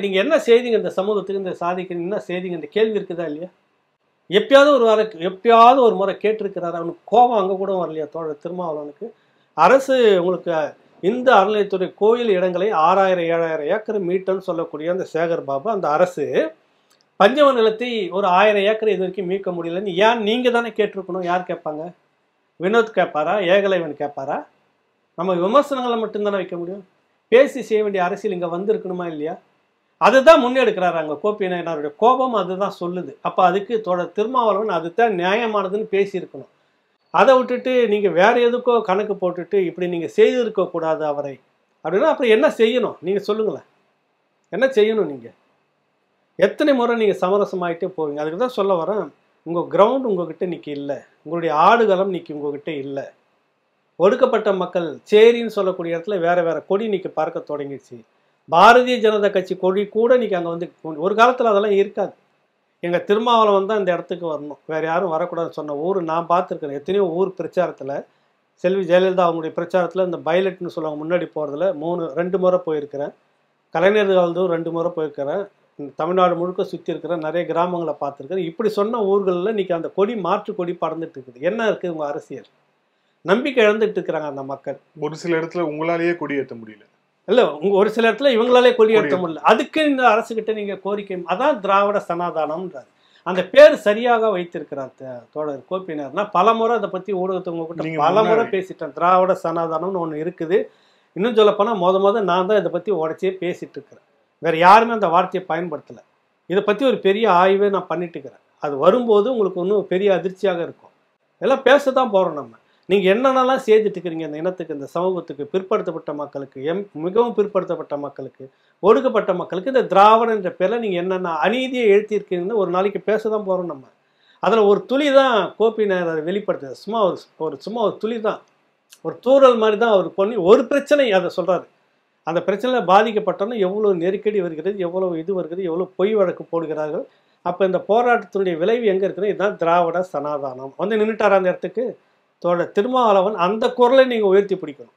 நீங்கள் என்ன செய்திங்க இந்த சமூகத்துக்கு, இந்த சாதிக்கு என்ன செய்திங்க, இந்த கேள்வி இருக்குதா இல்லையா? எப்பயாவது ஒரு முறை கேட்டிருக்கிறாரு. அவனுக்கு கோபம் அங்கே கூட வரலையா தோழர் திருமாவளவனுக்கு? அரசு உங்களுக்கு இந்த அறநிலையத்துறை கோயில் இடங்களை 6000-7000 ஏக்கர் மீட்டன்னு சொல்லக்கூடிய அந்த சேகர் பாபு அந்த அரசு பஞ்சம நிலத்தை ஒரு 1000 ஏக்கர் இது வரைக்கும் மீட்க முடியலன்னு ஏன் நீங்கள் தானே கேட்டிருக்கணும்? யார் கேட்பாங்க? வினோத் கேட்பாரா? ஏகலைவன் கேட்பாரா? நம்ம விமர்சனங்களை மட்டும்தானே வைக்க முடியும். பேசி செய்ய வேண்டிய அரசியல் இங்கே வந்திருக்கணுமா இல்லையா? அதுதான் முன்னெடுக்கிறாரு அங்கே கோபி நயினாருடைய கோபம் அதுதான் சொல்லுது. அப்போ அதுக்கு தோழர் திருமாவளவன் அதுதான் நியாயமானதுன்னு பேசியிருக்கணும். அதை விட்டுட்டு நீங்கள் வேற எதுக்கோ கணக்கு போட்டுட்டு இப்படி நீங்கள் செய்திருக்கக்கூடாது அவரை அப்படின்னா அப்புறம் என்ன செய்யணும் நீங்கள் சொல்லுங்களேன். என்ன செய்யணும்? நீங்கள் எத்தனை முறை நீங்கள் சமரசமாயிட்டே போவீங்க? அதுக்கு தான் சொல்ல வரேன். உங்கள் கிரவுண்ட் உங்ககிட்ட இன்னைக்கு இல்லை, உங்களுடைய ஆடுகளம் இன்னைக்கு உங்ககிட்ட இல்லை. ஒடுக்கப்பட்ட மக்கள் சேரின்னு சொல்லக்கூடிய இடத்துல வேற வேற கொடி இன்னைக்கு பறக்க தொடங்கிடுச்சு. பாரதிய ஜனதா கட்சி கொடி கூட இன்னைக்கு அங்கே வந்து ஒரு காலத்தில் அதெல்லாம் இருக்காது. எங்கள் திருமாவளவன் தான் இந்த இடத்துக்கு வரணும், வேறு யாரும் வரக்கூடாதுன்னு சொன்ன ஊர் நான் பார்த்துருக்கிறேன். எத்தனையோ ஊர் பிரச்சாரத்தில் செல்வி ஜெயலலிதா அவங்களுடைய பிரச்சாரத்தில் இந்த பைலட்னு சொல்லுவாங்க முன்னாடி போகிறதுல 2 முறை போயிருக்கிறேன். கலைஞர் காலத்தும் 2 முறை போயிருக்கிறேன். தமிழ்நாடு முழுக்க சுற்றி இருக்கிறேன், நிறைய கிராமங்களை பார்த்துருக்கிறேன். இப்படி சொன்ன ஊர்களில் இன்றைக்கி அந்த கொடி மாற்று கொடி பறந்துட்டு இருக்குது. என்ன இருக்குது உங்கள் அரசியல்? நம்பிக்கை இழந்துட்டு இருக்கிறாங்க அந்த மக்கள். ஒரு சில இடத்துல உங்களாலேயே கொடி ஏற்ற முடியல இல்லை, ஒரு சில இடத்துல இவங்களாலே கொடி ஏற்ற முடியல. அதுக்கு இந்த அரசுகிட்ட நீங்கள் கோரிக்கை, அதான் திராவிட சனாதானம்ன்றார். அந்த பேர் சரியாக வைத்திருக்கிறார் தோழர் கோபி நயினார். பல முறை அதை பற்றி ஊடகத்தவங்க கிட்ட பல முறை பேசிட்டேன். திராவிட சனாதானம்னு ஒன்று இருக்குது. இன்னும் சொல்லப்போனால் முத நான் தான் இதை பற்றி உடச்சே பேசிட்டு இருக்கிறேன். வேறு யாருமே அந்த வார்த்தையை பயன்படுத்தலை. இதை பற்றி ஒரு பெரிய ஆய்வே நான் பண்ணிட்டு இருக்கிறேன். அது வரும்போது உங்களுக்கு இன்னும் பெரிய அதிர்ச்சியாக இருக்கும். எல்லாம் பேச தான் போகிறோம். நம்ம நீங்கள் என்னென்னலாம் செய்துட்டு இருக்கிறீங்க இந்த இனத்துக்கு, இந்த சமூகத்துக்கு, பிற்படுத்தப்பட்ட மக்களுக்கு, மிகவும் பிற்படுத்தப்பட்ட மக்களுக்கு, ஒடுக்கப்பட்ட மக்களுக்கு இந்த திராவிடம் என்ற பேரில் நீங்கள் என்னென்ன அநீதியை எழுத்தியிருக்கீங்கன்னு ஒரு நாளைக்கு பேச தான் போகிறோம் நம்ம. அதில் ஒரு துளி தான் கோபிநாயர் அதை வெளிப்படுத்துது. சும்மா ஒரு துளி தான், ஒரு தூறல் மாதிரி தான் அவர் பண்ணி ஒரு பிரச்சனை அதை சொல்கிறாரு. அந்த பிரச்சனையில் பாதிக்கப்பட்டோன்னா எவ்வளோ நெருக்கடி வருகிறது, எவ்வளோ இது வருகிறது, எவ்வளோ பொய் வழக்கு போடுகிறார்கள். அப்போ இந்த போராட்டத்தினுடைய விளைவு எங்கே இருக்குன்னா இதுதான் திராவிட சனாதானம். வந்து நின்றுட்டார் அந்த இடத்துக்கு திருமாவளவன். அந்த குரலை நீங்கள் உயர்த்தி பிடிக்கணும்.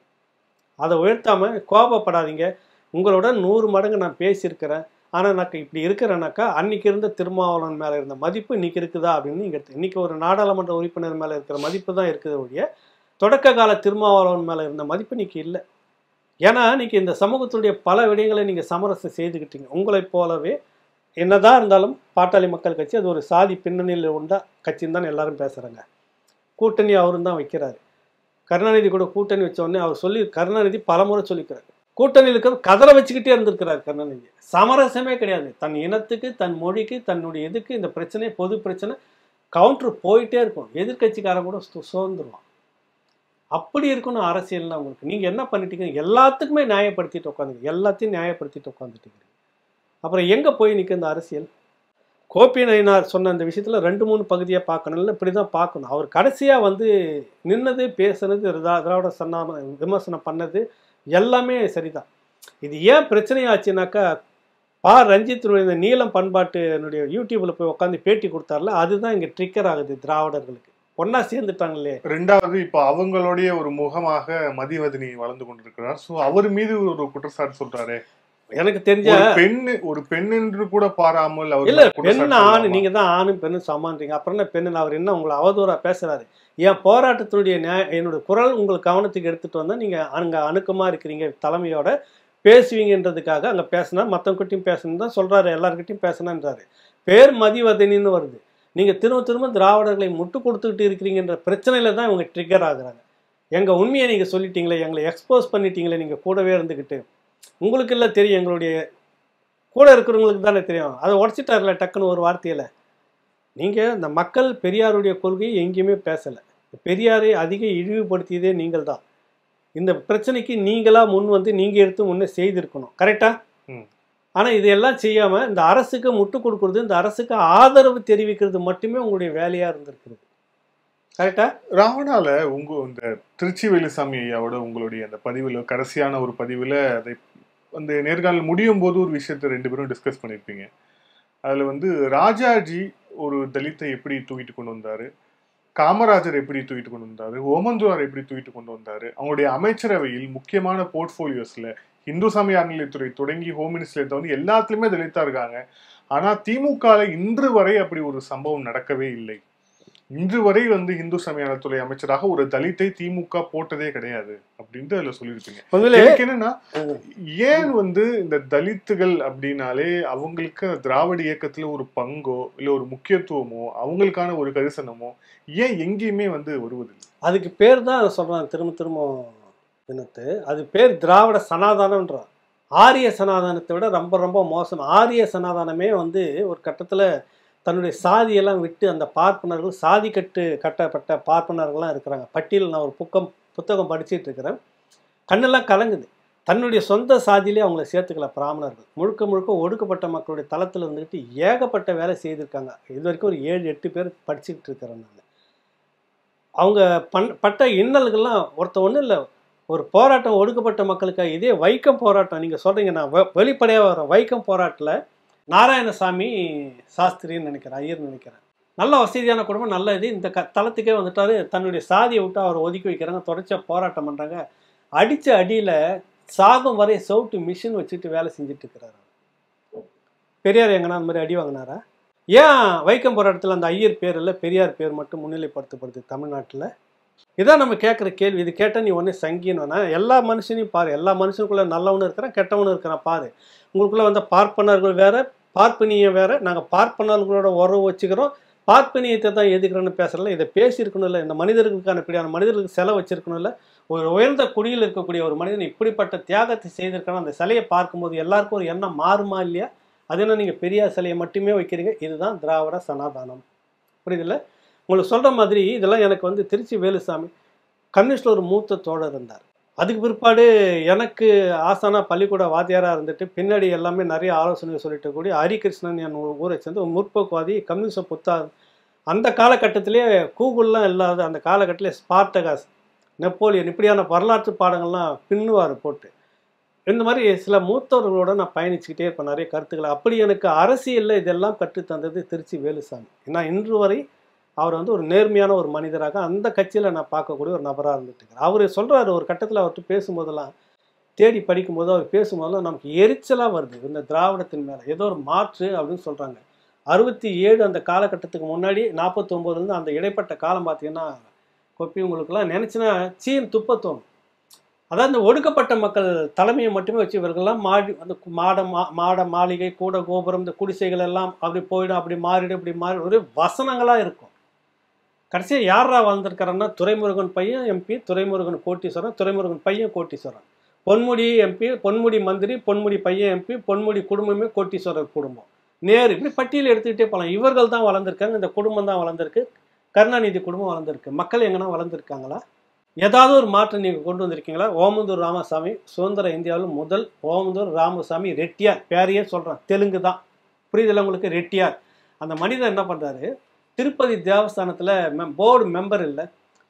அதை உயர்த்தாமல் கோபப்படாதீங்க. உங்களோட 100 மடங்கு நான் பேசியிருக்கிறேன், ஆனால் நான் இப்படி இருக்கிறேன்னாக்கா அன்றைக்கி இருந்த திருமாவளவன் மேலே இருந்த மதிப்பு இன்றைக்கி இருக்குதா அப்படின்னு நீங்கள் இன்றைக்கி ஒரு நாடாளுமன்ற உறுப்பினர் மேலே இருக்கிற மதிப்பு தான் இருக்குது ஒழிய தொடக்க கால திருமாவளவன் மேலே இருந்த மதிப்பு இன்றைக்கி இல்லை. ஏன்னா இன்றைக்கி இந்த சமூகத்துடைய பல விடயங்களை நீங்கள் சமரசம் செய்துக்கிட்டீங்க. உங்களைப் போலவே என்னதான் இருந்தாலும் பாட்டாளி மக்கள் கட்சி அது ஒரு சாதி பின்னணியில் உண்டா கட்சின்னு தான் எல்லாரும் பேசுகிறாங்க. கூட்டணி அவரும் தான் வைக்கிறாரு. கருணாநிதி கூட கூட்டணி வச்ச உடனே அவர் கருணாநிதி பலமுறை சொல்லிக்கிறார். கூட்டணியில் இருக்கிற கதரை வச்சுக்கிட்டே இருந்திருக்கிறார் கருணாநிதி. சமரசமே கிடையாது. தன் இனத்துக்கு, தன் மொழிக்கு, தன்னுடைய இதுக்கு இந்த பிரச்சனை பொது பிரச்சனை கவுண்டர் போயிட்டே இருக்கும். எதிர்கட்சிக்காரன் கூட சோர்ந்துருவான். அப்படி இருக்கணும் அரசியல்னா உங்களுக்கு. நீங்கள் என்ன பண்ணிட்டீங்க, எல்லாத்துக்குமே நியாயப்படுத்திட்டு உட்காந்துங்க, எல்லாத்தையும் நியாயப்படுத்திட்டு உட்காந்துட்டீங்க. அப்புறம் எங்கே போய் நிற்க இந்த அரசியல்? கோபி நயினார் சொன்ன இந்த விஷயத்தில் 2-3 பகுதியாக பார்க்கணும்ல, இப்படி தான் பார்க்கணும். அவர் கடைசியாக வந்து நின்னது, பேசுனது, திராவிட சனாதனம் விமர்சனம் பண்ணது எல்லாமே சரிதான். இது ஏன் பிரச்சனையாச்சுனாக்கா ரஞ்சித்தினுடைய இந்த நீளம் பண்பாட்டுனுடைய யூடியூப்பில் போய் உட்காந்து பேட்டி கொடுத்தார்ல, அதுதான் இங்கே ட்ரிக்கர் ஆகுது. திராவிடர்களுக்கு ஒன்னா சேர்ந்துட்டாங்களே. 2வது இப்போ அவங்களுடைய ஒரு முகமாக மதிவதனி வளர்ந்து கொண்டிருக்கிறார். ஸோ அவர் மீது ஒரு குற்றச்சாட்டு சொல்றாரு. எனக்கு தெரிஞ்ச ஒரு பெண் என்று கூட பாராமல் இல்ல, பெண் ஆண், நீங்க தான் ஆணும் பெண்ணும் சமான்றீங்க. அப்புறம் என்ன பெண்ணு, அவர் என்ன உங்களை அவதூறா பேசுறாரு? என் போராட்டத்தினுடைய என்னோட குரல் உங்களுக்கு கவனத்துக்கு எடுத்துட்டு வந்தா நீங்க அங்க அணுக்கமா இருக்கிறீங்க, தலைமையோட பேசுவீங்கன்றதுக்காக அங்க பேசினா மற்றவங்கிட்டையும் பேசணும் தான் சொல்றாரு, எல்லாருக்கிட்டையும் பேசணுன்றாரு. பேர் மதிவதனின்னு வருது. நீங்க திரும்ப திரும்ப திராவிடர்களை முட்டு கொடுத்துக்கிட்டு இருக்கிறீங்கன்ற பிரச்சனையில தான் இவங்க ட்ரிகர் ஆகுறாங்க. எங்க உண்மையை நீங்க சொல்லிட்டீங்களே, எங்களை எக்ஸ்போஸ் பண்ணிட்டீங்களே, நீங்க கூடவே இருந்துக்கிட்டு. உங்களுக்கு இல்லை தெரியும், எங்களுடைய கூட இருக்கிறவங்களுக்கு தானே தெரியும். அதை உடச்சிட்டார்ல டக்குன்னு ஒரு வார்த்தையில். நீங்கள் இந்த மக்கள் பெரியாருடைய கொள்கையை எங்கேயுமே பேசலை. பெரியாரை அதிக இழிவுபடுத்தியதே நீங்கள் தான். இந்த பிரச்சனைக்கு நீங்களாக முன் வந்து நீங்கள் எடுத்து முன்னே செய்திருக்கணும், கரெக்டா? ஆனால் இதெல்லாம் செய்யாமல் இந்த அரசுக்கு முட்டு கொடுக்குறது, இந்த அரசுக்கு ஆதரவு தெரிவிக்கிறது மட்டுமே உங்களுடைய வேலையாக இருந்திருக்கிறது, கரெக்டா? ராவணால இந்த திருச்சி வேலுசாமி ஐயாவோட உங்களுடைய அந்த பதிவில், கடைசியான ஒரு பதிவில், அதை அந்த நேர்காணல் முடியும் போது ஒரு விஷயத்தை 2 பேரும் டிஸ்கஸ் பண்ணியிருப்பீங்க. அதில் ராஜாஜி ஒரு தலித்தை எப்படி தூக்கிட்டு கொண்டு வந்தார், காமராஜர் எப்படி தூக்கிட்டு கொண்டு வந்தார், ஓமந்தூரார் எப்படி தூக்கிட்டு கொண்டு வந்தார், அவங்களுடைய அமைச்சரவையில் முக்கியமான போர்ட்ஃபோலியோஸில் இந்து சமய அறநிலையத்துறை தொடங்கி ஹோம் மினிஸ்டரை தவிர எல்லாத்துலேயுமே தலித்தா இருக்காங்க. ஆனால் திமுகவில் இன்று வரை அப்படி ஒரு சம்பவம் நடக்கவே இல்லை. இன்று வரை இந்து சமய அறநிலையத்துறை அமைச்சராக ஒரு தலித்தை திமுக போட்டதே கிடையாது அப்படின்ட்டு அதுல சொல்லியிருப்பீங்க. எனக்கு என்னன்னா, ஏன் இந்த தலித்துகள் அப்படின்னாலே அவங்களுக்கு திராவிட இயக்கத்துல ஒரு பங்கோ இல்ல ஒரு முக்கியத்துவமோ அவங்களுக்கான ஒரு கரிசனமோ ஏன் எங்கேயுமே வருவதில்லை? அதுக்கு பேர் தான் சொல்றாங்க திரும்ப திரும்ப இனத்து. அது பேர் திராவிட சனாதானம்ன்றான். ஆரிய சனாதானத்தை விட ரொம்ப ரொம்ப மோசம். ஆரிய சனாதானமே ஒரு கட்டத்துல தன்னுடைய சாதியெல்லாம் விட்டு அந்த பார்ப்பனர்கள், சாதி கட்டப்பட்ட பார்ப்பனர்கள்லாம் இருக்கிறாங்க. பட்டியலில் நான் ஒரு புத்தகம் படிச்சுட்டு இருக்கிறேன். கண்ணெல்லாம் கலங்குது. தன்னுடைய சொந்த சாதியிலே அவங்கள சேர்த்துக்கல பிராமணர்கள். முழுக்க முழுக்க ஒடுக்கப்பட்ட மக்களுடைய தளத்தில் இருந்துக்கிட்டு ஏகப்பட்ட வேலை செய்திருக்காங்க. இது வரைக்கும் ஒரு 7-8 பேர் படிச்சுக்கிட்டு இருக்கிறேன் நான். அவங்க பட்ட இன்னல்கள்லாம் ஒன்றும் இல்லை. ஒரு போராட்டம் ஒடுக்கப்பட்ட மக்களுக்காக. இதே வைக்கம் போராட்டம் நீங்கள் சொல்கிறீங்க, நான் வெளிப்படையாக வரேன். வைக்கம் போராட்டத்தில் நாராயணசாமி சாஸ்திரின்னு நினைக்கிறேன், ஐயர்னு நினைக்கிறேன். நல்ல வசதியான குடும்பம், நல்ல இது. இந்த தளத்துக்கே வந்துட்டாரு. தன்னுடைய சாதியை விட்டு அவர் ஒதுக்கி வைக்கிறாங்க. தொடர்ச்சியாக போராட்டம் பண்ணுறாங்க. அடித்த அடியில் சாகும் வரை சவுட்டு மிஷின் வச்சுட்டு வேலை செஞ்சுட்டு இருக்கிறாரு. பெரியார் எங்கன்னா அந்த மாதிரி அடி வாங்கினாரா? ஏன் வைக்கம் போராட்டத்தில் அந்த ஐயர் பேர் இல்லை, பெரியார் பேர் மட்டும் முன்னிலைப்படுத்தப்படுது தமிழ்நாட்டில்? இதான் நம்ம கேட்குற கேள்வி. இது கேட்டால் நீ ஒன்று சங்கின்னு வேணா. எல்லா மனுஷனையும் பாரு. எல்லா மனுஷனுக்குள்ளே நல்லவனும் இருக்கிறான், கெட்டவனும் இருக்கிறான் பாரு. உங்களுக்குள்ளே பார்ப்பனர்கள் வேற, பார்ப்பனியம் வேற. நாங்கள் பார்ப்பனர்களோட உறவு வச்சுக்கிறோம், பார்ப்பனியத்தை தான் எதுக்குறோன்னு பேசுகிறல. இதை பேசியிருக்கணும் இல்லை? இந்த மனிதர்களுக்கான இப்படியான மனிதர்களுக்கு சிலை வச்சிருக்கணும் இல்லை? ஒரு உயர்ந்த குடியில் இருக்கக்கூடிய ஒரு மனிதன் இப்படிப்பட்ட தியாகத்தை செய்திருக்கான அந்த சிலையை பார்க்கும்போது எல்லாருக்கும் ஒரு எண்ணம் மாறுமா இல்லையா? அது என்ன, நீங்கள் பெரியார் சிலையை மட்டுமே வைக்கிறீங்க. இதுதான் திராவிட சனாதானம். புரியுதில்ல? உங்களுக்கு சொல்கிற மாதிரி இதெல்லாம் எனக்கு திருச்சி வேலுசாமி கம்யூனிஸ்டில் ஒரு மூத்த தோழர் இருந்தார். அதுக்கு பிற்பாடு எனக்கு ஆசானா பள்ளிக்கூட வாத்தியாராக இருந்துட்டு பின்னாடி எல்லாமே நிறைய ஆலோசனை சொல்லிட்டு கூடிய ஹரிகிருஷ்ணன் என் ஊரை சேர்ந்து ஒரு முற்போக்குவாதி கம்யூனிஸ்ட அந்த காலகட்டத்திலே கூகுள்லாம் இல்லாத அந்த காலகட்டத்திலே ஸ்பார்டகாஸ், நெப்போலியன் இப்படியான வரலாற்று பாடங்கள்லாம் பின்னுவார் போட்டு. இந்த மாதிரி சில மூத்தவர்களோட நான் பயணிச்சுக்கிட்டே இருப்பேன் நிறைய கருத்துக்களை. அப்படி எனக்கு அரசியலில் இதெல்லாம் கற்றுத்தந்தது திருச்சி வேலுசாமி. ஏன்னா இன்று வரை அவர் வந்து ஒரு நேர்மையான ஒரு மனிதராக அந்த கட்சியில் நான் பார்க்கக்கூடிய ஒரு நபராக இருந்துட்டு அவர் சொல்கிறாரு ஒரு கட்டத்தில் அவர்கிட்ட பேசும்போதெல்லாம் தேடி படிக்கும்போது அவர் பேசும்போதெல்லாம் நமக்கு எரிச்சலாக வருது இந்த திராவிடத்தின் மேலே ஏதோ ஒரு மாற்று அப்படின்னு சொல்கிறாங்க. 67 அந்த காலகட்டத்துக்கு முன்னாடி 49 அந்த இடைப்பட்ட காலம் பார்த்தீங்கன்னா கொப்பி உங்களுக்குலாம் நினச்சினா சீன் துப்பத்தோணும். அதாவது இந்த ஒடுக்கப்பட்ட மக்கள் தலைமையை மட்டுமே வச்சு இவர்கள்லாம் அந்த மாட மாளிகை கூட கோபுரம் இந்த குடிசைகள் எல்லாம் அப்படி போயிடும் அப்படி மாறிடும் இப்படி மாறி ஒரு வசனங்களாக இருக்கும். கடைசியாக யாரா வாழ்ந்திருக்காருன்னா துரைமுருகன் பையன் எம்பி, துரைமுருகன் கோட்டீஸ்வரன், துரைமுருகன் பையன் கோட்டீஸ்வரன், பொன்முடி எம்பி, பொன்முடி மந்திரி, பொன்முடி பையன் எம்பி, பொன்முடி குடும்பமே கோட்டீஸ்வரர் குடும்பம், நேரு, இப்படி பட்டியல் எடுத்துக்கிட்டே போகலாம். இவர்கள் தான் வளர்ந்துருக்காங்க, இந்த குடும்பம் தான் வளர்ந்துருக்கு, கருணாநிதி குடும்பம் வளர்ந்துருக்கு. மக்கள் எங்கன்னா வளர்ந்துருக்காங்களா? ஏதாவது ஒரு மாற்றம் நீங்கள் கொண்டு வந்திருக்கீங்களா? ஓமந்தூர் ராமசாமி சுதந்திர இந்தியாவில் முதல் ஓமந்தூர் ராமசாமி ரெட்டியார் பேரையே சொல்கிறேன், தெலுங்கு தான், புரியுதில்ல உங்களுக்கு? ரெட்டியார் அந்த மனிதர் என்ன பண்ணுறாரு, திருப்பதி தேவஸ்தானத்தில் போர்டு மெம்பர் இல்லை,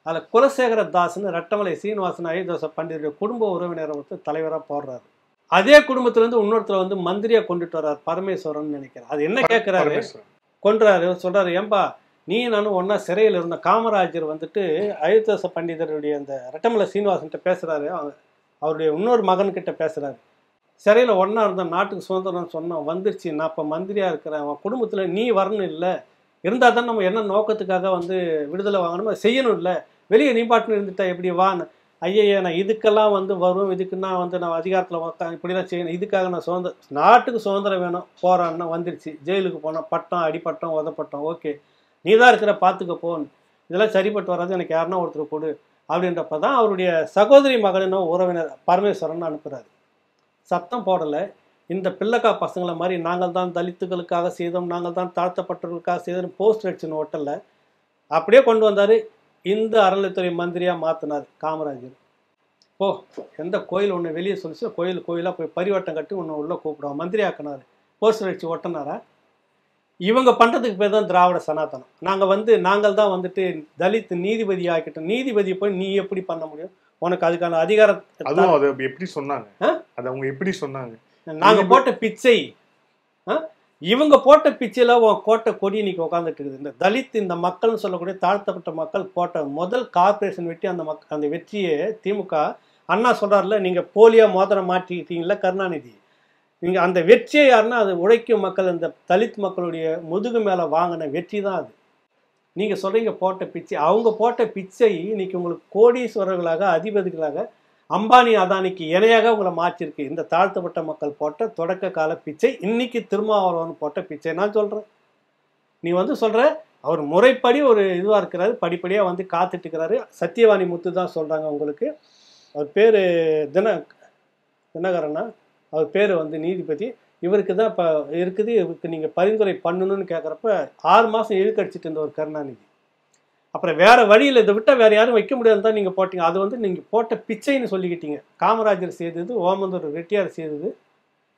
அதில் குலசேகர தாஸ்ன்னு ரெட்டமலை சீனிவாசன் ஐதோச பண்டிதருடைய குடும்ப உறவினரை வந்து தலைவராக போடுறாரு. அதே குடும்பத்திலேருந்து இன்னொருத்தர் வந்து மந்திரியாக கொண்டுட்டு வர்றாரு, பரமேஸ்வரன் நினைக்கிறேன். அது என்ன கேட்குறாரு, கொன்றாரு. சொல்கிறாரு, ஏன்பா நீ நானும் ஒன்றா சிறையில் இருந்த காமராஜர் வந்துட்டு அயோத்தியாச பண்டிதருடைய அந்த ரெட்டமலை சீனிவாசன்கிட்ட பேசுகிறாரு, அவருடைய இன்னொரு மகன்கிட்ட பேசுகிறாரு, சிறையில் ஒன்றா இருந்த நாட்டுக்கு சுதந்திரம் சொன்னோம் வந்துருச்சு, நான் இப்போ மந்திரியாக இருக்கிறேன், அவன் குடும்பத்தில் நீ வரணும் இல்லை, இருந்தால் தான் நம்ம என்ன நோக்கத்துக்காக வந்து விடுதலை வாங்கணும் அதை செய்யணும் இல்லை, வெளியே நீ பாட்டுன்னு இருந்துட்டா எப்படி வான்னு. ஐயா நான் இதுக்கெல்லாம் வந்து வரும், இதுக்குன்னா வந்து நான் அதிகாரத்தில் இப்படிலாம் செய்யணும், இதுக்காக நான் நாட்டுக்கு சுதந்திரம் வேணும் போகிறான்னா வந்துருச்சு, ஜெயிலுக்கு போனோம், பட்டம் அடிப்பட்டோம் உதப்பட்டோம், ஓகே நீ தான் இருக்கிற பார்த்துக்க போன்னு, இதெல்லாம் சரிப்பட்டு வராது, எனக்கு யாருன்னா ஒருத்தர் கொடு அப்படின்றப்ப தான் அவருடைய சகோதரி மகனும் உறவினர் பரமேஸ்வரன் அனுப்புகிறாரு. சத்தம் போடலை, இந்த பிள்ளைக்கா பசங்களை மாதிரி நாங்கள் தான் தலித்துகளுக்காக செய்தோம், நாங்கள் தான் தாழ்த்தப்பட்டவர்களுக்காக செய்தோம் போஸ்டர் அடிச்சுன்னு ஹோட்டலில் அப்படியே கொண்டு வந்தார். இந்த அறநிலைத்துறை மந்திரியாக மாற்றினார் காமராஜர். ஓ எந்த கோயில் ஒன்று வெளியே சொல்லிச்சு, கோயிலாக போய் பரிவட்டம் கட்டி ஒன்று உள்ளே கூப்பிடுவோம், மந்திரி ஆக்கினார், போஸ்டர் அடிச்சு ஒட்டினாரா? இவங்க பண்ணுறதுக்கு பேர் தான் திராவிட சனாதனம். நாங்கள் தான் வந்துட்டு தலித் நீதிபதி ஆக்கிட்டோம். நீதிபதி போய் நீ எப்படி பண்ண முடியும், உனக்கு அதுக்கான அதிகாரம் எப்படி சொன்னாங்க, அது அவங்க எப்படி சொன்னாங்க, நாங்கள் போட்ட பிச்சை, இவங்க போட்ட பிச்சையில் உன் கோட்டை கொடி இன்னைக்கு உட்காந்துட்டு இருக்குது. இந்த தலித் இந்த மக்கள்னு சொல்லக்கூடிய தாழ்த்தப்பட்ட மக்கள் போட்ட முதல் கார்பரேஷன் வெற்றி, அந்த வெற்றியை திமுக அண்ணா சொல்கிறார்ல, நீங்கள் போலியாக மோதிரம் மாட்டிக்கிட்டீங்களா கருணாநிதி, நீங்கள் அந்த வெற்றியை யாருன்னா அது உழைக்கும் மக்கள் இந்த தலித் மக்களுடைய முதுகு மேலே வாங்கின வெற்றி தான் அது. நீங்கள் சொல்கிறீங்க போட்ட பிச்சை, அவங்க போட்ட பிச்சை இன்னைக்கு உங்களுக்கு கோடீஸ்வரர்களாக அதிபதிகளாக அம்பானி அதானிக்கு இணையாக உங்களை மாற்றிருக்கு. இந்த தாழ்த்தப்பட்ட மக்கள் போட்ட தொடக்க கால பிச்சை இன்னைக்கு திருமாவளவன் போட்ட பிச்சை. நான் சொல்கிறேன், நீ வந்து சொல்கிற அவர் முறைப்படி ஒரு இதுவாக இருக்கிறாரு, படிப்படியாக வந்து காத்துட்டு இருக்கிறாரு. சத்தியவாணி முத்து தான் சொல்கிறாங்க உங்களுக்கு, அவர் பேர் தினகரனா, அவர் பேர் வந்து நீதிபதி, இவருக்கு தான் இப்போ இருக்குது, இவருக்கு நீங்கள் பரிந்துரை பண்ணணும்னு கேட்குறப்ப 6 மாதம் இழுக்கடிச்சிட்டு இருந்த ஒரு கருணாநிதி. அப்புறம் வேறு வழியில் இதை விட்டால் வேறு யாரும் வைக்க முடியாது தான் நீங்கள் போட்டீங்க. அது வந்து நீங்கள் போட்ட பிச்சைன்னு சொல்லிக்கிட்டீங்க. காமராஜர் செய்தது, ஓமந்தூர் ரெட்டியார் செய்தது,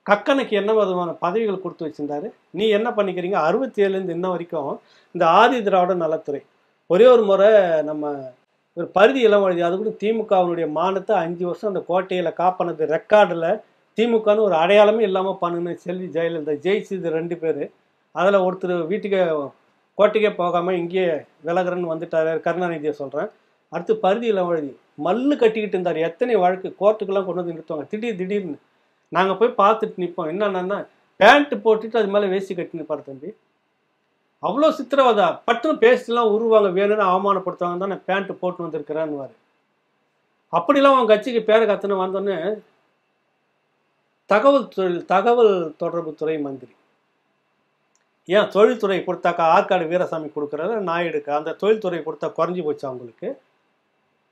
கக்கனுக்கு என்ன விதமான பதவிகள் கொடுத்து வச்சுருந்தாரு. நீ என்ன பண்ணிக்கிறீங்க, 67லேருந்து இன்ன வரைக்கும் இந்த ஆதி திராவிட நலத்துறை ஒரே ஒரு முறை நம்ம ஒரு பருதி இளவழுதி, அது கூட திமுகவினுடைய மானத்தை 5 வருஷம் அந்த கோட்டையில் காப்பானது ரெக்கார்டில் திமுகன்னு ஒரு அடையாளமே இல்லாமல் பண்ணுன்னு செல்வி ஜெயலலிதா ஜெயிச்சது 2 பேர். அதில் ஒருத்தர் வீட்டுக்கு கோட்டைக்கே போகாமல் இங்கேயே விலகிறன்னு வந்துட்டார், கருணாநிதியை சொல்கிறேன். அடுத்து பருதி இளவழுதி மல்லு கட்டிக்கிட்டு இருந்தார், எத்தனை வழக்கு கோர்ட்டுக்கெல்லாம் கொண்டு வந்து நிறுத்துவாங்க, திடீர்னு நாங்கள் போய் பார்த்துட்டு நிற்போம். என்னன்னா பேண்ட்டு போட்டுட்டு அது மேலே வேஷ்டி கட்டி நிற்பார் தம்பி, அவ்வளோ சித்திரவதா, பட்டுன்னு பேசிட்டுலாம் உருவாங்க, வேணும்னு அவமானப்படுத்துவாங்க தான் நான் பேண்ட்டு போட்டு வந்திருக்கிறேன்னுவார். அப்படிலாம் அவன் கட்சிக்கு பேரை கத்துன்னு வந்தோன்னே தகவல் தொடர்பு துறை மந்திரி, ஏன் தொழில்துறை கொடுத்தாக்கா ஆற்காடு வீரசாமி கொடுக்குறாரு நாயுடுக்கு, அந்த தொழில்துறை கொடுத்தா குறைஞ்சி போச்சு அவங்களுக்கு,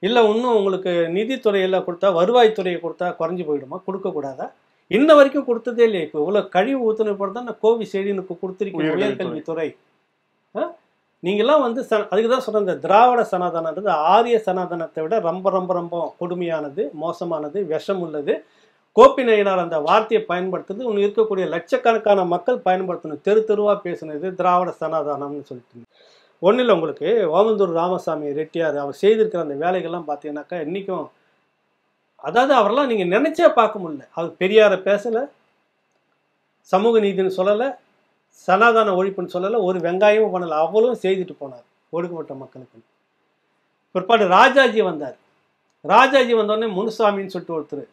இல்லை இன்னும் உங்களுக்கு நிதித்துறையில் கொடுத்தா வருவாய்த்துறையை கொடுத்தா குறைஞ்சி போயிடுமா, கொடுக்கக்கூடாதா? இன்ன வரைக்கும் கொடுத்ததே இல்லையா? இப்போ இவ்வளோ கழிவு ஊற்றுன போட்டு தான் நான் கோவி செடினுக்கு கொடுத்துருக்கேன் உயர்கல்வித்துறை. நீங்களாம் வந்து அதுக்கு தான் சொல்கிறேன், இந்த திராவிட சனாதனன்றது ஆரிய சனாதனத்தை விட ரொம்ப ரொம்ப ரொம்ப கொடுமையானது, மோசமானது, விஷம் உள்ளது. கோப்பிநயினார் அந்த வார்த்தையை பயன்படுத்துறது ஒன்று இருக்கக்கூடிய லட்சக்கணக்கான மக்கள் பயன்படுத்தணும், தெரு தெருவாக பேசுனது திராவிட சனாதனம்னு சொல்லிட்டு. ஒன்றும் இல்லை, உங்களுக்கு ஓமந்தூர் ராமசாமி ரெட்டியார் அவர் செய்திருக்கிற அந்த வேலைகள்லாம் பார்த்தீங்கன்னாக்கா இன்றைக்கும், அதாவது அவரெல்லாம் நீங்கள் நினச்சே பார்க்க முடியல. அவர் பெரியாரை பேசலை, சமூக நீதினு சொல்லலை, சனாதன ஒழிப்புன்னு சொல்லலை, ஒரு வெங்காயமும் பண்ணலை, அவ்வளவும் செய்துட்டு போனார் ஒடுக்கப்பட்ட மக்களுக்கு. பிற்பாடு ராஜாஜி வந்தார். ராஜாஜி வந்தோடனே முனுசாமின்னு சொல்லிட்டு ஒருத்தர்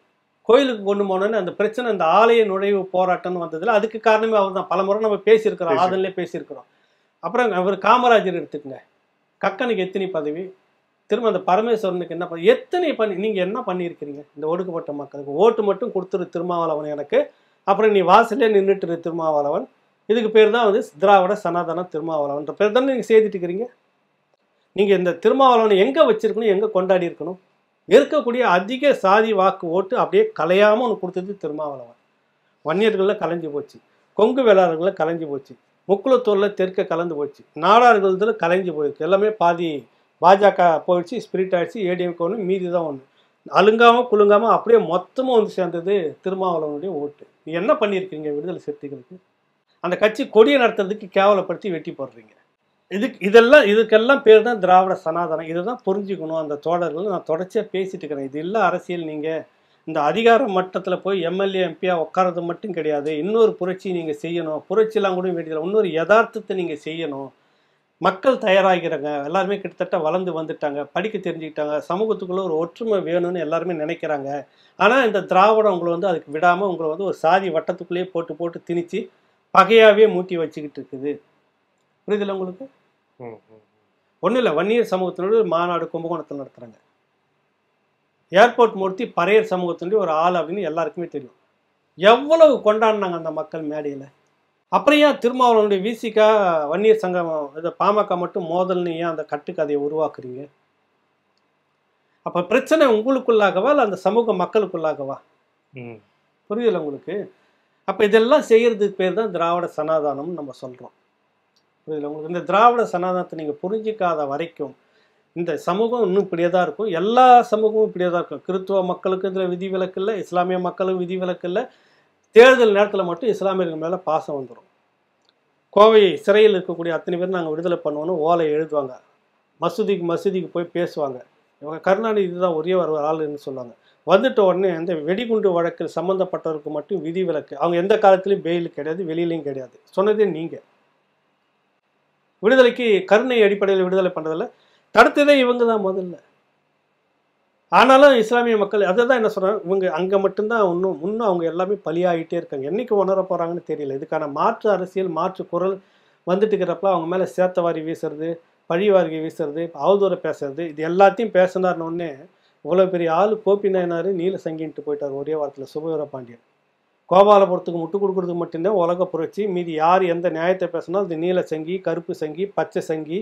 கோயிலுக்கு கொண்டு போனோடனே அந்த பிரச்சனை, அந்த ஆலய நுழைவு போராட்டம்னு வந்ததில்ல, அதுக்கு காரணமே அவர் தான். பல முறை நம்ம பேசியிருக்கிறோம், ஆதன்லேயே பேசியிருக்கிறோம். அப்புறம் அவர் காமராஜர் எடுத்துக்கங்க, கக்கனுக்கு எத்தனை பதவி, திரும்ப அந்த பரமேஸ்வரனுக்கு என்ன பதவி, எத்தனை நீங்கள் என்ன பண்ணியிருக்கிறீங்க இந்த ஒடுக்கப்பட்ட மக்களுக்கு? ஓட்டு மட்டும் கொடுத்துரு திருமாவளவன் எனக்கு, அப்புறம் நீ வாசலே நின்றுட்டு திருமாவளவன், இதுக்கு பேர் தான் வந்து திராவிட சனாதன திருமாவளவன்ற பேர் தானே நீங்கள் செய்துட்டு இருக்கிறீங்க. நீங்கள் இந்த திருமாவளவனை எங்கே வச்சிருக்கணும், எங்கே கொண்டாடி இருக்கணும்? இருக்கக்கூடிய அதிக சாதி வாக்கு ஓட்டு அப்படியே கலையாமல் ஒன்று கொடுத்தது திருமாவளவன். வன்னியர்களில் கலைஞ்சு போச்சு, கொங்கு வேளாளர்களில் கலைஞ்சு போச்சு, முக்குளத்தூரில் தெற்க கலந்து போச்சு, நாடார்கள்ல கலைஞ்சு போயிருக்கு. எல்லாமே பாதி பாஜக போயிடுச்சு, ஸ்பிரிட் ஆயிடுச்சு, ஏடிஎம்க்கு ஒன்று, மீதி தான் ஒன்று. அலுங்காமல் குலுங்காமல் அப்படியே மொத்தமாக வந்து சேர்ந்தது திருமாவளவனுடைய ஓட்டு. நீ என்ன பண்ணியிருக்கீங்க விடுதலை சிறுத்தைகளுக்கு? அந்த கட்சி கொடியை நடத்துறதுக்கு கேவலப்படுத்தி வெட்டி போடுறீங்க. இதுக்கெல்லாம் பேர் தான் திராவிட சனாதனம். இதை தான் புரிஞ்சுக்கணும் அந்த தோழர்கள். நான் தொடர்ச்சியாக பேசிட்டு இருக்கிறேன். இது இல்லை அரசியல். நீங்கள் இந்த அதிகார மட்டத்தில் போய் எம்எல்ஏ எம்பியாக உட்காரது மட்டும் கிடையாது, இன்னொரு புரட்சி நீங்கள் செய்யணும். புரட்சியெல்லாம் கூட வேண்டியதில்லை, இன்னொரு யதார்த்தத்தை நீங்கள் செய்யணும். மக்கள் தயாராகிறாங்க, எல்லாருமே கிட்டத்தட்ட வளர்ந்து வந்துட்டாங்க, படிக்க தெரிஞ்சுக்கிட்டாங்க, சமூகத்துக்குள்ளே ஒரு ஒற்றுமை வேணும்னு எல்லாருமே நினைக்கிறாங்க. ஆனால் இந்த திராவிடம் உங்களை வந்து அதுக்கு விடாமல் உங்களை வந்து ஒரு சாதி வட்டத்துக்குள்ளேயே போட்டு போட்டு திணிச்சு பகையாகவே மூட்டி வச்சுக்கிட்டு இருக்குது. புரியுதில்ல உங்களுக்கு? ஒன்றும் இல்லை, வன்னியர் சமூகத்தினுடைய மாநாடு கும்பகோணத்தில் நடத்துகிறாங்க. ஏர்போர்ட் மூர்த்தி பறையர் சமூகத்தினுடைய ஒரு ஆள் அப்படின்னு எல்லாருக்குமே தெரியும். எவ்வளவு கொண்டாடினாங்க அந்த மக்கள் மேடையில். அப்புறம் ஏன் திருமாவளவனுடைய விசிகா வன்னியர் சங்கம் இதை பாமக மட்டும் மோதல்னு ஏன் அந்த கட்டுக்கதையை உருவாக்குறீங்க? அப்போ பிரச்சனை உங்களுக்குள்ளாகவா இல்லை அந்த சமூக மக்களுக்குள்ளாகவா? புரியுதில்ல உங்களுக்கு? அப்போ இதெல்லாம் செய்கிறதுக்கு பேர் தான் திராவிட சனாதனம்னு நம்ம சொல்கிறோம். புரியுதில்ல உங்களுக்கு? இந்த திராவிட சனாதனத்தை நீங்கள் புரிஞ்சிக்காத வரைக்கும் இந்த சமூகம் இன்னும் இப்படியே தான் இருக்கும். எல்லா சமூகமும் இப்படியே தான் இருக்கும். கிறித்துவ மக்களுக்கு இதில் விதிவிலக்கு இல்லை, இஸ்லாமிய மக்களுக்கு விதிவிலக்கு இல்லை. தேர்தல் நேரத்தில் மட்டும் இஸ்லாமியர்கள் மேலே பாசம் வந்துடும். கோவை சிறையில் இருக்கக்கூடிய அத்தனை பேர் நாங்கள் விடுதலை பண்ணுவோன்னு ஓலை எழுதுவாங்க, மசூதிக்கு போய் பேசுவாங்க. இவங்க கருணாநிதி தான் ஒரே ஒரு ஆளுன்னு சொல்லுவாங்க. வந்துட்ட உடனே அந்த வெடிகுண்டு வழக்கில் சம்மந்தப்பட்டவருக்கு மட்டும் விதிவிலக்கு. அவங்க எந்த காலத்துலையும் பெயில் கிடையாது, வெளியிலையும் கிடையாது. சொன்னதே நீங்கள். விடுதலைக்கு கருணை அடிப்படையில் விடுதலை பண்ணுறதில்ல, தடுத்ததே இவங்க தான் முதல்ல. ஆனாலும் இஸ்லாமிய மக்கள் அதை தான் என்ன சொல்கிறாங்க, இவங்க அங்கே மட்டும்தான் இன்னும் அவங்க எல்லாமே பலியாகிட்டே இருக்காங்க. என்றைக்கு உணர போகிறாங்கன்னு தெரியல. இதுக்கான மாற்று அரசியல், மாற்று குரல் வந்துட்டு இருக்கிறப்ப அவங்க மேலே சேத்தவாரி வீசுறது, பழிவாரி வீசுறது, அவதூற பேசுறது, இது எல்லாத்தையும் பேசினார்னோடனே இவ்வளோ பெரிய ஆள் கோபிநாயனார் நீல சங்கின்ட்டு போயிட்டார் ஒரே வாரத்தில். சுபவீர பாண்டியன் கோபாலபுரத்துக்கு முட்டு கொடுக்குறதுக்கு மட்டும்தான் உலக புரட்சி. மீதி யார் எந்த நியாயத்தை பேசினா அது நீல சங்கி, கருப்பு சங்கி, பச்சை சங்கி,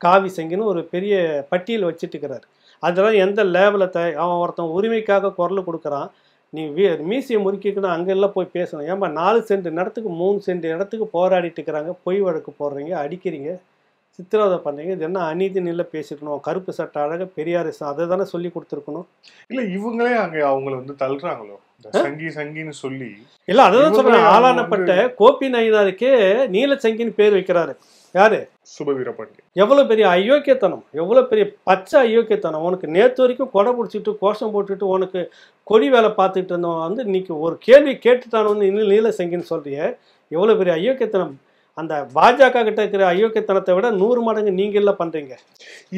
காவி சங்கின்னு ஒரு பெரிய பட்டியல் வச்சுட்டு இருக்கிறார். அதெல்லாம் எந்த லேபில் அவன் ஒருத்தன் உரிமைக்காக குரல் கொடுக்குறான். நீ மீசியை முறுக்கிக்கணும், அங்கெல்லாம் போய் பேசணும். ஏன்பா 4 சென்ட் இடத்துக்கு 3 சென்ட் இடத்துக்கு போராடிட்டு இருக்கிறாங்க, பொய் வழக்கு போடுறீங்க, அடிக்கிறீங்க, சித்திரவதை பண்ணுறீங்க. இது என்ன அநீதி நிலை பேசிக்கணும்? கருப்பு சட்டை அழகாக பெரியார் அதை தானே சொல்லி கொடுத்துருக்கணும். இல்லை இவங்களே அங்கே அவங்கள வந்து தள்ளுறாங்களோ சங்கின்னு சொல்லி. இல்லை அதான் சொல்கிறேன், ஆளானப்பட்ட கோபிநாயனாருக்கே நீல சங்கின்னு பேர் வைக்கிறாரு. யாரு? சுபவீர பாண்டியன். எவ்வளோ பெரிய அயோக்கியத்தனம், எவ்வளோ பெரிய பச்சை அயோக்கியத்தனம். உனக்கு நேற்று வரைக்கும் கொடை பிடிச்சிட்டு கோஷம் போட்டுட்டு உனக்கு கொடி வேலை பார்த்துட்டு இருந்தவன் வந்து இன்னைக்கு ஒரு கேள்வி கேட்டுட்டானு இன்னும் நீல சங்கின்னு சொல்றிய. எவ்வளோ பெரிய அயோக்கியத்தனம். அந்த பாஜக கிட்ட இருக்கிற அயோக்கியத்தனத்தை விட 100 மடங்கு நீங்க எல்லாம் பண்றீங்க.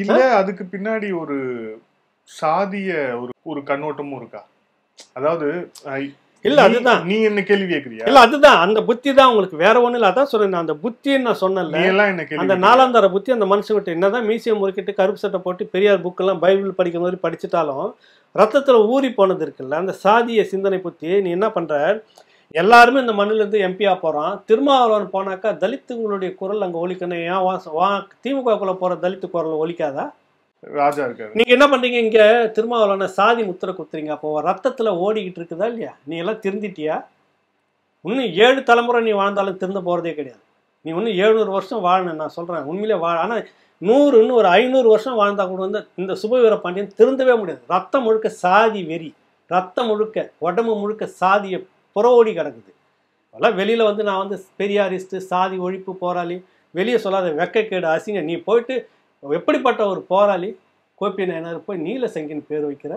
இல்ல அதுக்கு பின்னாடி ஒரு சாதிய ஒரு கண்ணோட்டமும் இருக்கா? அதாவது இல்ல அதுதான் நீ என்ன கேள்வி கேக்குறியா? இல்ல அதுதான் அந்த புத்தி தான் உங்களுக்கு, வேற ஒண்ணு இல்ல. அதான் சொல்றேன், அந்த புத்தின்னு நான் சொன்னேன்ல, அந்த 4ஆம் தர புத்தி அந்த மனுஷங்கிட்ட என்னதான் மியூசியம் முறுக்கிட்டு கருப்பு சட்டை போட்டு பெரியார் புக்கெல்லாம் பைபிள் படிக்கிற மாதிரி படிச்சுட்டாலும் ரத்தத்துல ஊறி போனது இருக்குல்ல, அந்த சாதிய சிந்தனை புத்தி. நீ என்ன பண்ற, எல்லாருமே இந்த மண்ணில இருந்து எம்பியா போறான். திருமாவளவன் போனாக்கா தலித்துகளுடைய குரல் அங்க ஒலிக்கணும். ஏன் திமுகக்குள்ள போற தலித்து குரல் ஒலிக்காதா? ராஜா இருக்காரு. நீங்க என்ன பண்றீங்க, இங்க திருமாவளவன சாதி முத்திரை குத்துறீங்க. அப்போ ரத்தத்துல ஓடிக்கிட்டு இருக்குதா இல்லையா? நீ எல்லாம் திருந்திட்டியா? இன்னும் 7 தலைமுறை நீ வாழ்ந்தாலும் திருந்த போறதே கிடையாது. நீ இன்னும் 700 வருஷம் வாழணும், நான் சொல்கிறேன் உண்மையிலே ஆனால் இன்னும் ஒரு 500 வருஷம் வாழ்ந்தால் கூட வந்து இந்த சுபவீர பாண்டியன் திருந்தவே முடியாது. ரத்தம் முழுக்க சாதி வெறி, ரத்தம் முழுக்க உடம்பு முழுக்க சாதியை புறவோடி கிடக்குது. அதெல்லாம் வெளியில் வந்து நான் வந்து பெரியாரிஸ்ட்டு, சாதி ஒழிப்பு போராளி, வெளியே சொல்லாத வெக்கைக்கேடு அசிங்க. நீ போயிட்டு எப்படிப்பட்ட ஒரு போராளி கோபி நாயனார் போய் நீல சங்கின்னு பேர் வைக்கிற?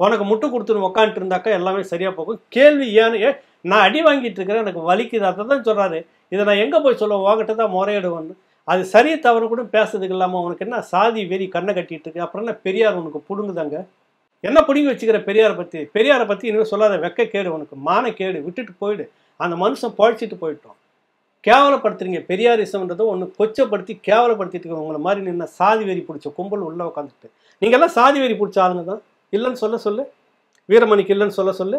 உனக்கு முட்டு கொடுத்துன்னு உக்காந்துட்டு இருந்தாக்கா எல்லாமே சரியாக போகும். கேள்வி ஏன்னு நான் அடி வாங்கிட்டு இருக்கிறேன், எனக்கு வலிக்குது, அதை தான் சொல்கிறாரு. இதை நான் எங்கே போய் சொல்லுவேன்? உங்ககிட்ட தான் முறையிடுவேன்னு. அது சரி தவறு கூட பேசுறதுக்கு இல்லாமல் உனக்கு என்ன சாதி வெறி கண்ணை கட்டிட்டு இருக்கு? அப்புறம் என்ன பெரியார் உனக்கு பிடுங்குதாங்க? என்ன பிடுங்கி வச்சுக்கிற பெரியாரை பற்றி இனிமேல் சொல்லாத வெக்கைக்கேடு, உனக்கு மானக்கேடு, விட்டுட்டு போயிடு. அந்த மனுஷன் பழிச்சிட்டு போயிட்டோம். கேவலப்படுத்துறீங்க. பெரியாரிசம்ன்றதை ஒன்று கொச்சப்படுத்தி கேவலப்படுத்திட்டு உங்களை மாதிரி நின்ன சாதி வெறி பிடிச்ச கும்பல் உள்ளே உட்காந்துட்டு. நீங்கள்லாம் சாதி வெறி பிடிச்ச ஆளுங்க தான். இல்லைன்னு சொல்ல சொல்லு, வீரமணிக்கு இல்லைன்னு சொல்ல சொல்லு,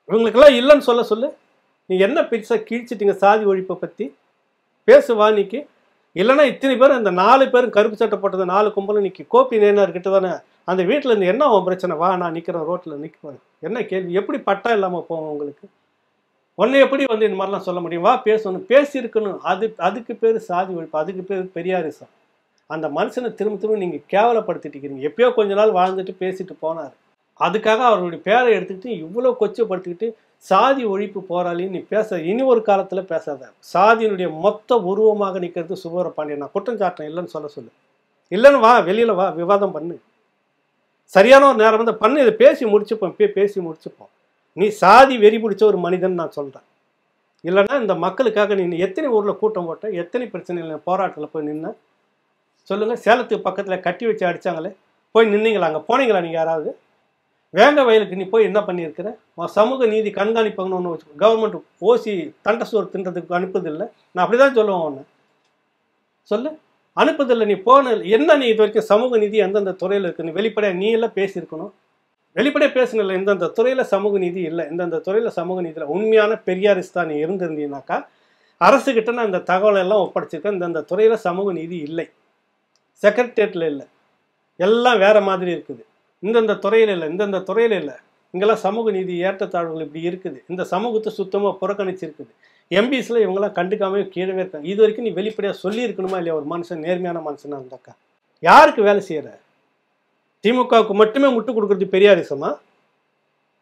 இவங்களுக்கெல்லாம் இல்லைன்னு சொல்ல சொல்லு. நீங்கள் என்ன பெருசாக கீழ்ச்சிட்டிங்க சாதி ஒழிப்பை பற்றி பேசுவா நீக்கு? இல்லைன்னா இத்தனை பேர் அந்த 4 பேரும் கருப்பு சட்டை போட்டது 4 கும்பலும் நிற்கி கோபி நாயனார் கிட்ட தானே அந்த வீட்டில் இருந்து என்ன உன் பிரச்சனை? வா, நான் நிற்கிறேன் ரோட்டில் நிற்கிறேன். என்ன கேள்வி? எப்படி பட்டா இல்லாமல் போவோம் உங்களுக்கு? ஒன்றை எப்படி வந்து இந்த மாதிரிலாம் சொல்ல முடியும்? வா பேசணும், பேசியிருக்கணும். அதுக்கு பேர் சாதி ஒழிப்பு, அதுக்கு பேர் பெரியாரிசம். அந்த மனுஷனை திரும்ப நீங்கள் கேவலப்படுத்திட்டு இருக்கிறீங்க. எப்பயோ கொஞ்ச நாள் வாழ்ந்துட்டு பேசிட்டு போனார். அதுக்காக அவருடைய பேரை எடுத்துக்கிட்டு இவ்வளோ கொச்சப்படுத்திக்கிட்டு சாதி ஒழிப்பு போராளின்னு நீ பேச இனி ஒரு காலத்தில் பேசாத. சாதியினுடைய மொத்த உருவமாக நிற்கிறது சுபவீர பாண்டியன். நான் குற்றம் சாட்டேன், இல்லைன்னு சொல்ல சொல்லு. இல்லைன்னு வா, வெளியில் வா, விவாதம் பண்ணு. சரியான ஒரு நேரம் வந்து பண்ணு, இதை பேசி முடிச்சுப்போம். பேசி முடிச்சுப்போம். நீ சாதி வெறி பிடிச்ச ஒரு மனிதன் நான் சொல்கிறேன். இல்லைன்னா இந்த மக்களுக்காக நீ எத்தனை ஊரில் கூட்டம் போட்ட, எத்தனை பிரச்சனைகள் போராட்டத்தில் போய் நின்ன சொல்லுங்கள். சேலத்துக்கு பக்கத்தில் கட்டி வச்சு அடித்தாங்களே, போய் நின்னீங்களா? அங்கே போனீங்களா நீங்கள் யாராவது? வேங்க வயலுக்கு நீ போய் என்ன பண்ணியிருக்கிற? சமூக நீதி கண்காணிப்பாங்கன்னு ஒன்று வச்சு கவர்மெண்ட் ஓசி தண்டசோறு தின்றதுக்கு அனுப்புதில்லை. நான் அப்படி தான் சொல்லுவேன். ஒன்று சொல்லு, அனுப்புதில்லை. நீ போன என்ன? நீ இது வரைக்கும் சமூக நீதி எந்தெந்த துறையில் இருக்குது? நீ வெளிப்படையாக நீ எல்லாம் பேசியிருக்கணும். வெளிப்படையாக பேசணும்ல. இந்தந்த துறையில் சமூக நீதி இல்லை, இந்தந்த துறையில் சமூக நீதியில் உண்மையான பெரியாரிஸ்டா நீ இருந்திருந்தீங்கனாக்கா அரசுக்கிட்ட நான் இந்த தகவலை எல்லாம் ஒப்படைச்சிருக்கேன். இந்தந்த துறையில் சமூக நீதி இல்லை, செக்ரட்டேரியட்டில் இல்லை, எல்லாம் வேறு மாதிரி இருக்குது. இந்தந்த துறையில் இல்லை, இந்தந்த துறையில் இல்லை. இங்கெல்லாம் சமூக நீதி ஏற்றத்தாழ்வுகள் இப்படி இருக்குது. இந்த சமூகத்தை சுத்தமாக புறக்கணிச்சிருக்குது. எம்பிஸில் இவங்கெல்லாம் கண்டுக்காம கீழே இருக்காங்க. இது வரைக்கும் நீ வெளிப்படையாக சொல்லியிருக்கணுமா இல்லையா? ஒரு மனுஷன் நேர்மையான மனுஷனாக இருந்தாக்கா யாருக்கு வேலை செய்கிற? திமுகவுக்கு மட்டுமே முட்டு கொடுக்குறது பெரியாரிசமா?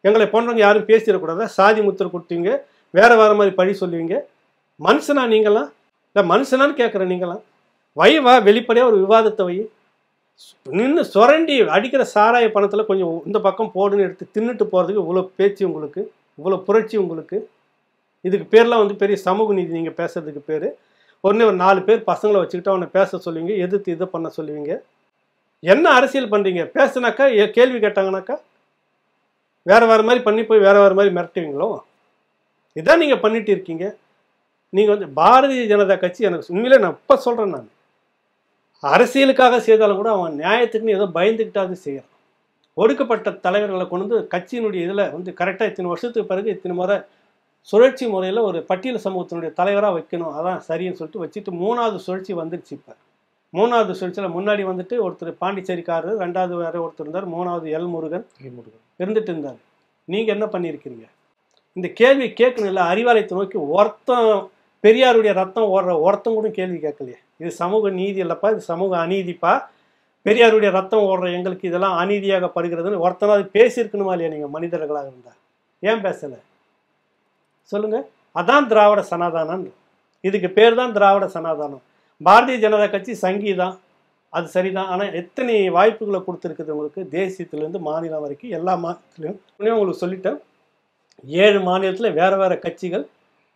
எங்களை போன்றவங்க யாரும் பேசிடக்கூடாதா? சாதி முத்திரை கொடுத்தீங்க, வேறு மாதிரி பழி சொல்லுவீங்க. மனுஷனா நீங்களாம்? இல்லை மனுஷனான்னு கேட்குறேன். நீங்களாம் வா, வெளிப்படையாக ஒரு விவாதத்தை வை. நின்று சுரண்டி அடிக்கிற சாராய பணத்தில் கொஞ்சம் இந்த பக்கம் போடுன்னு எடுத்து தின்னுட்டு போகிறதுக்கு இவ்வளோ பேச்சு உங்களுக்கு, இவ்வளோ புரட்சி உங்களுக்கு. இதுக்கு பேர்லாம் வந்து பெரிய சமூக நீதி நீங்கள் பேசுறதுக்கு பேர். ஒரு 4 பேர் பசங்களை வச்சுக்கிட்டு அவனை பேச சொல்லுவீங்க, எதிர்த்து இதை பண்ண சொல்லுவீங்க. என்ன அரசியல் பண்ணுறீங்க? பேசுனாக்கா கேள்வி கேட்டாங்கனாக்கா வேறு மாதிரி பண்ணி போய் வேறு மாதிரி மிரட்டுவீங்களோ? இதான் நீங்கள் பண்ணிட்டு இருக்கீங்க. நீங்கள் வந்து பாரதிய ஜனதா கட்சி, எனக்கு உண்மையிலே நான் இப்போ சொல்கிறேன், நான் அரசியலுக்காக செய்தாலும் கூட அவன் நியாயத்துக்குன்னு ஏதோ பயந்துக்கிட்டாது செய்கிறான். ஒடுக்கப்பட்ட தலைவர்களை கொண்டு வந்து கட்சியினுடைய இதில் வந்து கரெக்டாக இத்தனை வருஷத்துக்கு பிறகு இத்தனை முறை சுழற்சி முறையில் ஒரு பட்டியல் சமூகத்தினுடைய தலைவராக வைக்கணும், அதான் சரின்னு சொல்லிட்டு வச்சுட்டு 3வது சுழற்சி வந்துடுச்சு. இப்போ 3வது சுழற்சியில் முன்னாடி வந்துட்டு ஒருத்தர் பாண்டிச்சேரிக்காரர், 2வது வேறு ஒருத்தர் இருந்தார், 3வது எல் முருகன் இருந்துட்டு இருந்தார். நீங்கள் என்ன பண்ணியிருக்கிறீங்க? இந்த கேள்வி கேட்கணும் இல்லை? அறிவாலயத்தை நோக்கி ஒருத்தம் பெரியாருடைய ரத்தம் ஓடுற ஒருத்தம் கூட கேள்வி கேட்கலையே. இது சமூக நீதி இல்லைப்பா, இது சமூக அநீதிப்பா. பெரியாருடைய ரத்தம் ஓடுற எங்களுக்கு இதெல்லாம் அநீதியாக படுகிறதுன்னு ஒருத்தனாவது பேசியிருக்கணுமா இல்லையா? நீங்கள் மனிதர்களாக இருந்தால் ஏன் பேசலை சொல்லுங்கள்? அதான் திராவிட சனாதானம். இதுக்கு பேர் தான் திராவிட சனாதானம். பாரதிய ஜனதா கட்சி சங்கீதம், அது சரிதான். ஆனால் எத்தனை வாய்ப்புகளை கொடுத்துருக்குது உங்களுக்கு, தேசியத்திலேருந்து மாநிலம் வரைக்கும் எல்லா மாநிலத்திலையும். உங்களுக்கு சொல்லிட்டேன், 7 மாநிலத்தில் வேறு கட்சிகள்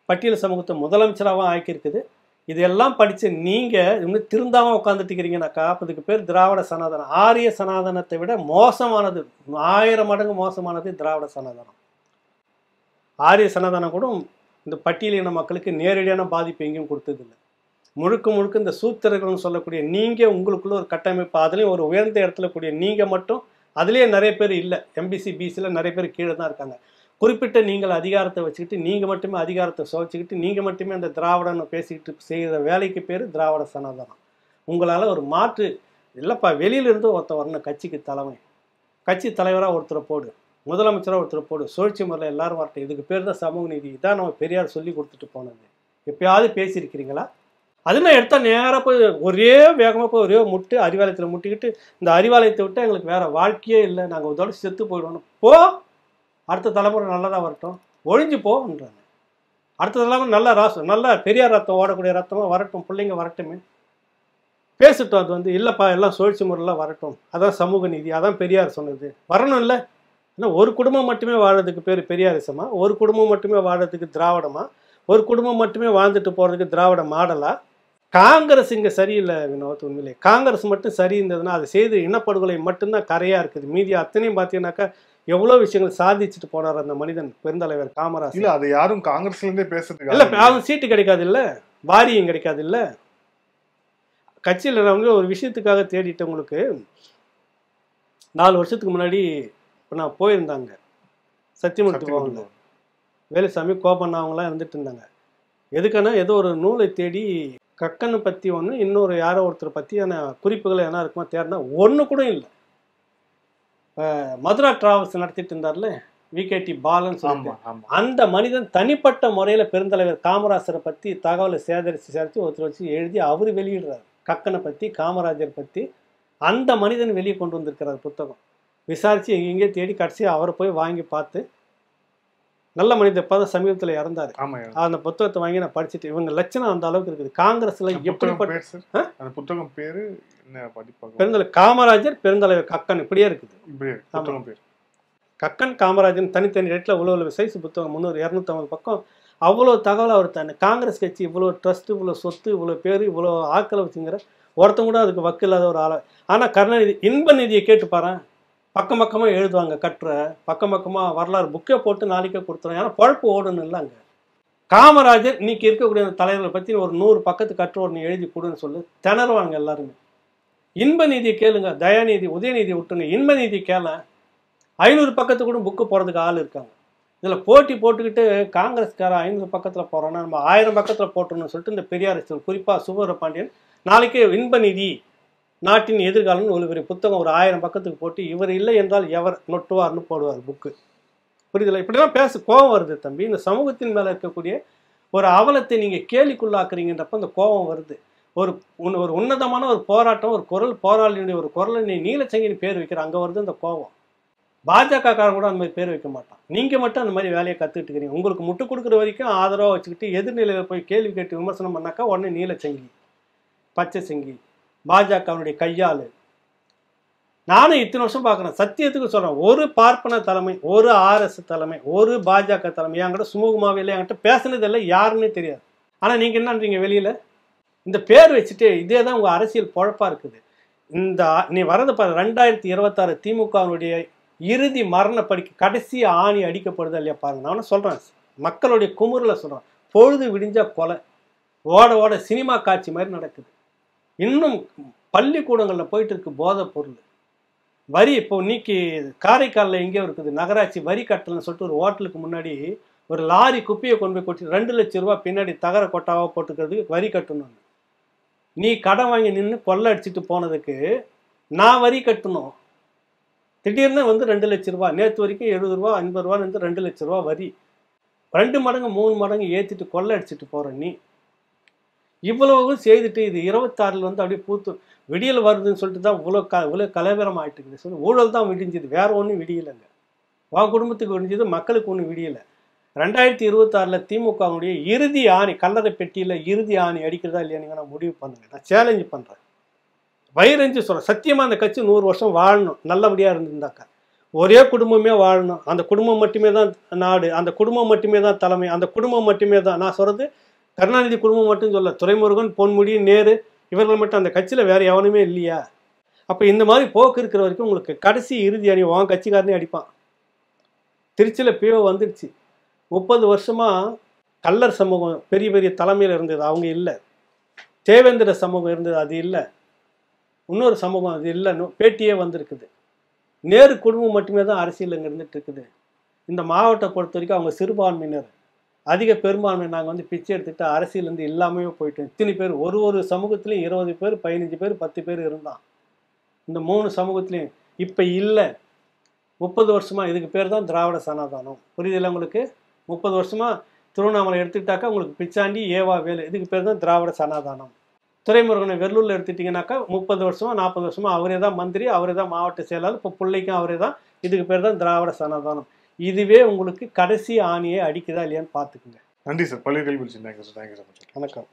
பட்டியல் சமூகத்தை முதலமைச்சராகவும் ஆக்கியிருக்குது. இதெல்லாம் படித்து நீங்கள் இன்னும் திருந்தாமல் உட்காந்துட்டு இருக்கிறீங்கன்னாக்கா அதுக்கு பேர் திராவிட சனாதனம். ஆரிய சனாதனத்தை விட மோசமானது, 1000 மடங்கு மோசமானது திராவிட சனாதனம். ஆரிய சனாதனம் கூட இந்த பட்டியலின மக்களுக்கு நேரடியான பாதிப்பு எங்கேயும் கொடுத்ததில்லை. முழுக்க இந்த சூத்திரர்கள்னு சொல்லக்கூடிய நீங்கள் உங்களுக்குள்ள ஒரு கட்டமைப்பு, அதுலேயும் ஒரு உயர்ந்த இடத்துல கூடிய நீங்கள் மட்டும், அதுலேயே நிறைய பேர் இல்லை. எம்பிசி பிசியில் நிறைய பேர் கீழே தான் இருக்காங்க. குறிப்பிட்ட நீங்கள் அதிகாரத்தை வச்சுக்கிட்டு நீங்கள் மட்டுமே அதிகாரத்தை சுவைச்சிக்கிட்டு நீங்கள் மட்டுமே அந்த திராவிடன்னு பேசிக்கிட்டு செய்கிற வேலைக்கு பேர் திராவிட சனாதனம். உங்களால் ஒரு மாற்று இல்லைப்பா, வெளியிலிருந்து ஒருத்தர் வரணும் கட்சிக்கு தலைமை, கட்சி தலைவராக ஒருத்தரை போடு, முதலமைச்சராக ஒருத்தரை போடு, சுழற்சி முறையில் எல்லாரும் வரட்டும். இதுக்கு பேர் தான் சமூக நீதி. இதான் நம்ம பெரியார் சொல்லி கொடுத்துட்டு போனது. எப்பயாவது பேசியிருக்கிறீங்களா? அதெல்லாம் எடுத்தால் நேராக போய் ஒரே வேகமாக போய் ஒரே முட்டு அறிவாலயத்தில் முட்டிக்கிட்டு, இந்த அறிவாலயத்தை விட்டு எங்களுக்கு வேறு வாழ்க்கையே இல்லை, நாங்கள் இதோட செத்து போயிடுவோம். போ, அடுத்த தலைமுறை நல்லதாக வரட்டும், ஒழிஞ்சு போன்றாங்க. அடுத்த தலைமுறை நல்ல ராசம், நல்ல பெரியார் ரத்தம் ஓடக்கூடிய ரத்தமாக வரட்டும், பிள்ளைங்க வரட்டுமே, பேசிட்டோம். அது வந்து இல்லைப்பா எல்லாம் சுழற்சி முறையில் வரட்டும், அதான் சமூக நீதி, அதான் பெரியார் சொன்னது, வரணும். இல்லை ஏன்னா ஒரு குடும்பம் மட்டுமே வாழறதுக்கு பேர் பெரியாரிசமா, ஒரு குடும்பம் மட்டுமே வாழறதுக்கு திராவிடமா, ஒரு குடும்பம் மட்டுமே வாழ்ந்துட்டு போகிறதுக்கு திராவிட மாடலா? காங்கிரஸ் இங்கே சரியில்லை வினோத். உண்மையிலே காங்கிரஸ் மட்டும் சரி இருந்ததுன்னா அது செய்து இனப்படுகொலை மட்டும்தான் கரையாக இருக்குது. மீதி அத்தனையும் பார்த்தீங்கன்னாக்கா எவ்வளோ விஷயங்கள் சாதிச்சுட்டு போனார் அந்த மனிதன், பெருந்தலைவர் காமராஜ். இல்லை அதை யாரும் காங்கிரஸ்லேருந்தே பேசுறதுக்கு இல்லை, அவன் சீட்டு கிடைக்காது இல்லை, வாரியம் கிடைக்காது இல்லை, கட்சியில் வந்து ஒரு விஷயத்துக்காக தேடிட்டவங்களுக்கு 4 வருஷத்துக்கு முன்னாடி இப்போ நான் போயிருந்தாங்க சத்தியமூர்த்தி பவன்ல, வேலுசாமி கோபண்ணா அவங்களாம் இருந்துட்டு இருந்தாங்க. எதுக்கான ஏதோ ஒரு நூலை தேடி கக்கனை பற்றி ஒன்று, இன்னொரு யாரோ ஒருத்தர் பற்றியான குறிப்புகள் என்ன இருக்குமா தேடினா ஒன்று கூட இல்லை. மதுரா டிராவல்ஸ் நடத்திட்டு இருந்தார்ல விகேடி பாலன் சொல்லிட்டு, அந்த மனிதன் தனிப்பட்ட முறையில் பெருந்தலைவர் காமராஜரை பற்றி தகவலை சேகரித்து ஒருத்தர் வச்சு எழுதி அவர் வெளியிடுறார். கக்கனை பற்றி, காமராஜர் பற்றி அந்த மனிதன் வெளியே கொண்டு வந்திருக்கிறார் புத்தகம். விசாரித்து எங்கெங்கே தேடி கடைசியாக அவரை போய் வாங்கி பார்த்து, நல்ல மனிதர் இப்போ தான் சமீபத்தில் இறந்தார். அந்த புத்தகத்தை வாங்கி நான் படிச்சுட்டு, இவங்க லட்சணம் அந்த அளவுக்கு இருக்குது. காங்கிரஸ்ல எப்படிப்பட்ட அந்த புத்தகம் பேரு என்ன படிப்பாங்க? பெருந்தலைவர் காமராஜர், பெருந்தலைவர் கக்கன், இப்படியே இருக்குது. கக்கன் காமராஜன் தனித்தனி ரேட்டில் இவ்வளோ சைஸ் புத்தகம், 300-250 பக்கம். அவ்வளோ தகவல் அவர் தன்னை காங்கிரஸ் கட்சி இவ்வளோ ட்ரஸ்ட், இவ்வளோ சொத்து, இவ்வளோ பேர், இவ்வளோ ஆட்களை வச்சுங்கிற ஒருத்தங்க கூட அதுக்கு வக்கில்லாத ஒரு ஆளை. ஆனால் கருணாநிதி இன்ப நிதியை கேட்டு பாரு, பக்கம் பக்கமாக எழுதுவாங்க, கட்டுற பக்கம் பக்கமாக வரலாறு புக்கே போட்டு நாளைக்கே கொடுத்துருவாங்க. ஏன்னா பழப்பு ஓடணும் இல்லை அங்கே. காமராஜர் இன்னைக்கு இருக்கக்கூடிய அந்த தலைவர்களை பற்றி ஒரு 100 பக்கத்து கட்டுற ஒன்று எழுதி கொடுன்னு சொல்லி திணறுவாங்க எல்லாருமே. இன்ப நீதியை கேளுங்க, தயாநிதி உதயநிதி விட்டுங்க, இன்ப நீதி கேள 500 பக்கத்து கூட புக்கு போகிறதுக்கு ஆள் இருக்காங்க. இதில் போட்டி போட்டுக்கிட்டு காங்கிரஸ்கார 500 பக்கத்தில் போகிறோன்னா நம்ம 1000 பக்கத்தில் போட்டோம்னு சொல்லிட்டு இந்த பெரியார் குறிப்பாக சுவரபாண்டியன் நாளைக்கு இன்ப நீதி நாட்டின் எதிர்காலம்னு ஒரு பெரிய புத்தகம் ஒரு 1000 பக்கத்துக்கு போட்டு இவர் இல்லை என்றால் எவர் நொட்டுவார்னு போடுவார் புக்கு. புரியுதுல? இப்படிலாம் பேச கோபம் வருது தம்பி. இந்த சமூகத்தின் மேலே இருக்கக்கூடிய ஒரு அவலத்தை நீங்கள் கேலிக்குள்ளாக்குறீங்கன்றப்ப அந்த கோபம் வருது. ஒரு உன்னதமான ஒரு போராட்டம், ஒரு குரல் போராளியுடைய ஒரு குரலை நீ நீலச்சங்கின்னு பேர் வைக்கிற, அங்கே வருது அந்த கோபம். பாஜக காரன் கூட அந்த மாதிரி பேர் வைக்க மாட்டான். நீங்கள் மட்டும் அந்த மாதிரி வேலையை கற்றுக்கிட்டு இருக்கிறீங்க. உங்களுக்கு முட்டு கொடுக்குற வரைக்கும் ஆதரவாக வச்சுக்கிட்டு எதிர்நிலையில் போய் கேள்வி கேட்டு விமர்சனம் பண்ணாக்கா உடனே நீலச்சங்கி, பச்சை சங்கி, பாஜகவுடைய கையாளு. நானும் இத்தனை வருஷம் பார்க்குறேன், சத்தியத்துக்கு சொல்கிறேன், ஒரு பார்ப்பன தலைமை, ஒரு RS தலைமை, ஒரு பாஜக தலைமை என்கிட்ட சுமூகமாகவே இல்லை, என்கிட்ட பேசுனது இல்லை, யாருன்னே தெரியாது. ஆனால் நீங்கள் என்னன்றீங்க வெளியில் இந்த பேர் வச்சுட்டு இதே தான் உங்கள் அரசியல் பொழப்பாக இருக்குது. இந்த நீ வரது பாரு, 2026 திமுகவுடைய இறுதி மரணப்படிக்கு கடைசி ஆணி அடிக்கப்படுதா இல்லையா பாருங்க. நான் சொல்கிறேன், மக்களுடைய குமுறில் சொல்கிறேன், பொழுது விடிஞ்சா கொலை, ஓட ஓட சினிமா காட்சி மாதிரி நடக்குது. இன்னும் பள்ளிக்கூடங்களில் போயிட்டு இருக்கு போதை பொருள். வரி இப்போ நீக்கி காரைக்காலில் எங்கேயோ இருக்குது நகராட்சி வரி கட்டலன்னு சொல்லிட்டு ஒரு ஹோட்டலுக்கு முன்னாடி ஒரு லாரி குப்பையை கொண்டு போய் கொட்டி 2 லட்சம் ரூபா பின்னாடி தகர கொட்டாவாக போட்டுக்கிறதுக்கு வரி கட்டணும். நீ கடன் வாங்கி நின்று கொள்ளை அடிச்சுட்டு போனதுக்கு நான் வரி கட்டணும். திடீர்னு வந்து 2 லட்சம் ரூபா, நேற்று வரைக்கும் 70 ரூபா 50 ரூபான்னு 2 லட்சம் ரூபா வரி, 2 மடங்கு 3 மடங்கு ஏற்றிட்டு கொள்ளை அடிச்சுட்டு போகிற நீ. இவ்வளவு செய்துட்டு இது 26 வந்து அப்படியே பூத்து விடியல் வருதுன்னு சொல்லிட்டு தான் இவ்வளோ கலவரம் ஆகிட்டு இருக்குது. சொல்லி ஊழல் தான் விடிஞ்சுது, வேற ஒன்றும் விடியலைங்க. உன் குடும்பத்துக்கு விடிஞ்சது, மக்களுக்கு ஒன்றும் விடியலை. 2026 திமுகவுடைய இறுதி ஆணி, கல்லறை பெட்டியில் இறுதி ஆணி அடிக்கிறதா இல்லையா நீங்கள் நான் முடிவு பண்ணுங்க. நான் சேலஞ்சு பண்ணுறேன், வயிறஞ்சு சொல்கிறேன். சத்தியமாக அந்த கட்சி 100 வருஷம் வாழணும், நல்லபடியாக இருந்திருந்தாக்கா. ஒரே குடும்பமே வாழணும், அந்த குடும்பம் மட்டுமே தான் நாடு, அந்த குடும்பம் மட்டுமே தான் தலைமை, அந்த குடும்பம் மட்டுமே தான். நான் சொல்கிறது கருணாநிதி குடும்பம் மட்டும் சொல்ல, துரைமுருகன், பொன்முடி, நேரு இவர்கள் மட்டும் அந்த கட்சியில் வேறு எவனுமே இல்லையா? அப்போ இந்த மாதிரி போக்கு இருக்கிற வரைக்கும் உங்களுக்கு கடைசி இறுதி அணி உன் கட்சிக்காரனே அடிப்பான். திருச்சியில் பிஓ வந்துடுச்சு. 30 வருஷமாக கல்லர் சமூகம் பெரிய பெரிய தலைமையில் இருந்தது, அவங்க இல்லை. தேவேந்திர சமூகம் இருந்தது, அது இல்லை. இன்னொரு சமூகம் அது இல்லைன்னு பேட்டியே வந்திருக்குது. நேரு குடும்பம் மட்டுமே தான் அரசியல் இங்கே இருந்துட்டு இருக்குது. இந்த மாவட்டத்தை பொறுத்த வரைக்கும் அவங்க சிறுபான்மையினர், அதிக பெரும்பான்மை நாங்கள் வந்து பிச்சை எடுத்துக்கிட்டு அரசியலேருந்து இல்லாமே போயிட்டோம். இத்தனை பேர் ஒரு சமூகத்துலேயும் 20 பேர் 15 பேர் 10 பேர் இருந்தான். இந்த 3 சமூகத்துலேயும் இப்போ இல்லை. 30 வருஷமாக இதுக்கு பேர் தான் திராவிட சனாதானம். புரியுதில்லை உங்களுக்கு? 30 வருஷமாக திருவண்ணாமலை எடுத்துக்கிட்டாக்கா உங்களுக்கு பிச்சாண்டி ஏவா வேலு, இதுக்கு பேர் தான் திராவிட சனாதானம். துரைமுருகனை வெள்ளூரில் எடுத்துட்டிங்கனாக்கா 30 வருஷமா 40 வருஷமா அவரே தான் மந்திரி, அவரே தான் மாவட்ட செயலாளர், இப்போ பிள்ளைக்கும் அவரே தான். இதுக்கு பேர் தான் திராவிட சனாதானம். இதுவே உங்களுக்கு கடைசி ஆணியை அடிக்குதா இல்லையான்னு பார்த்துக்குங்க. நன்றி சார். பள்ளிகள் தேங்க்யூ சார். வணக்கம்.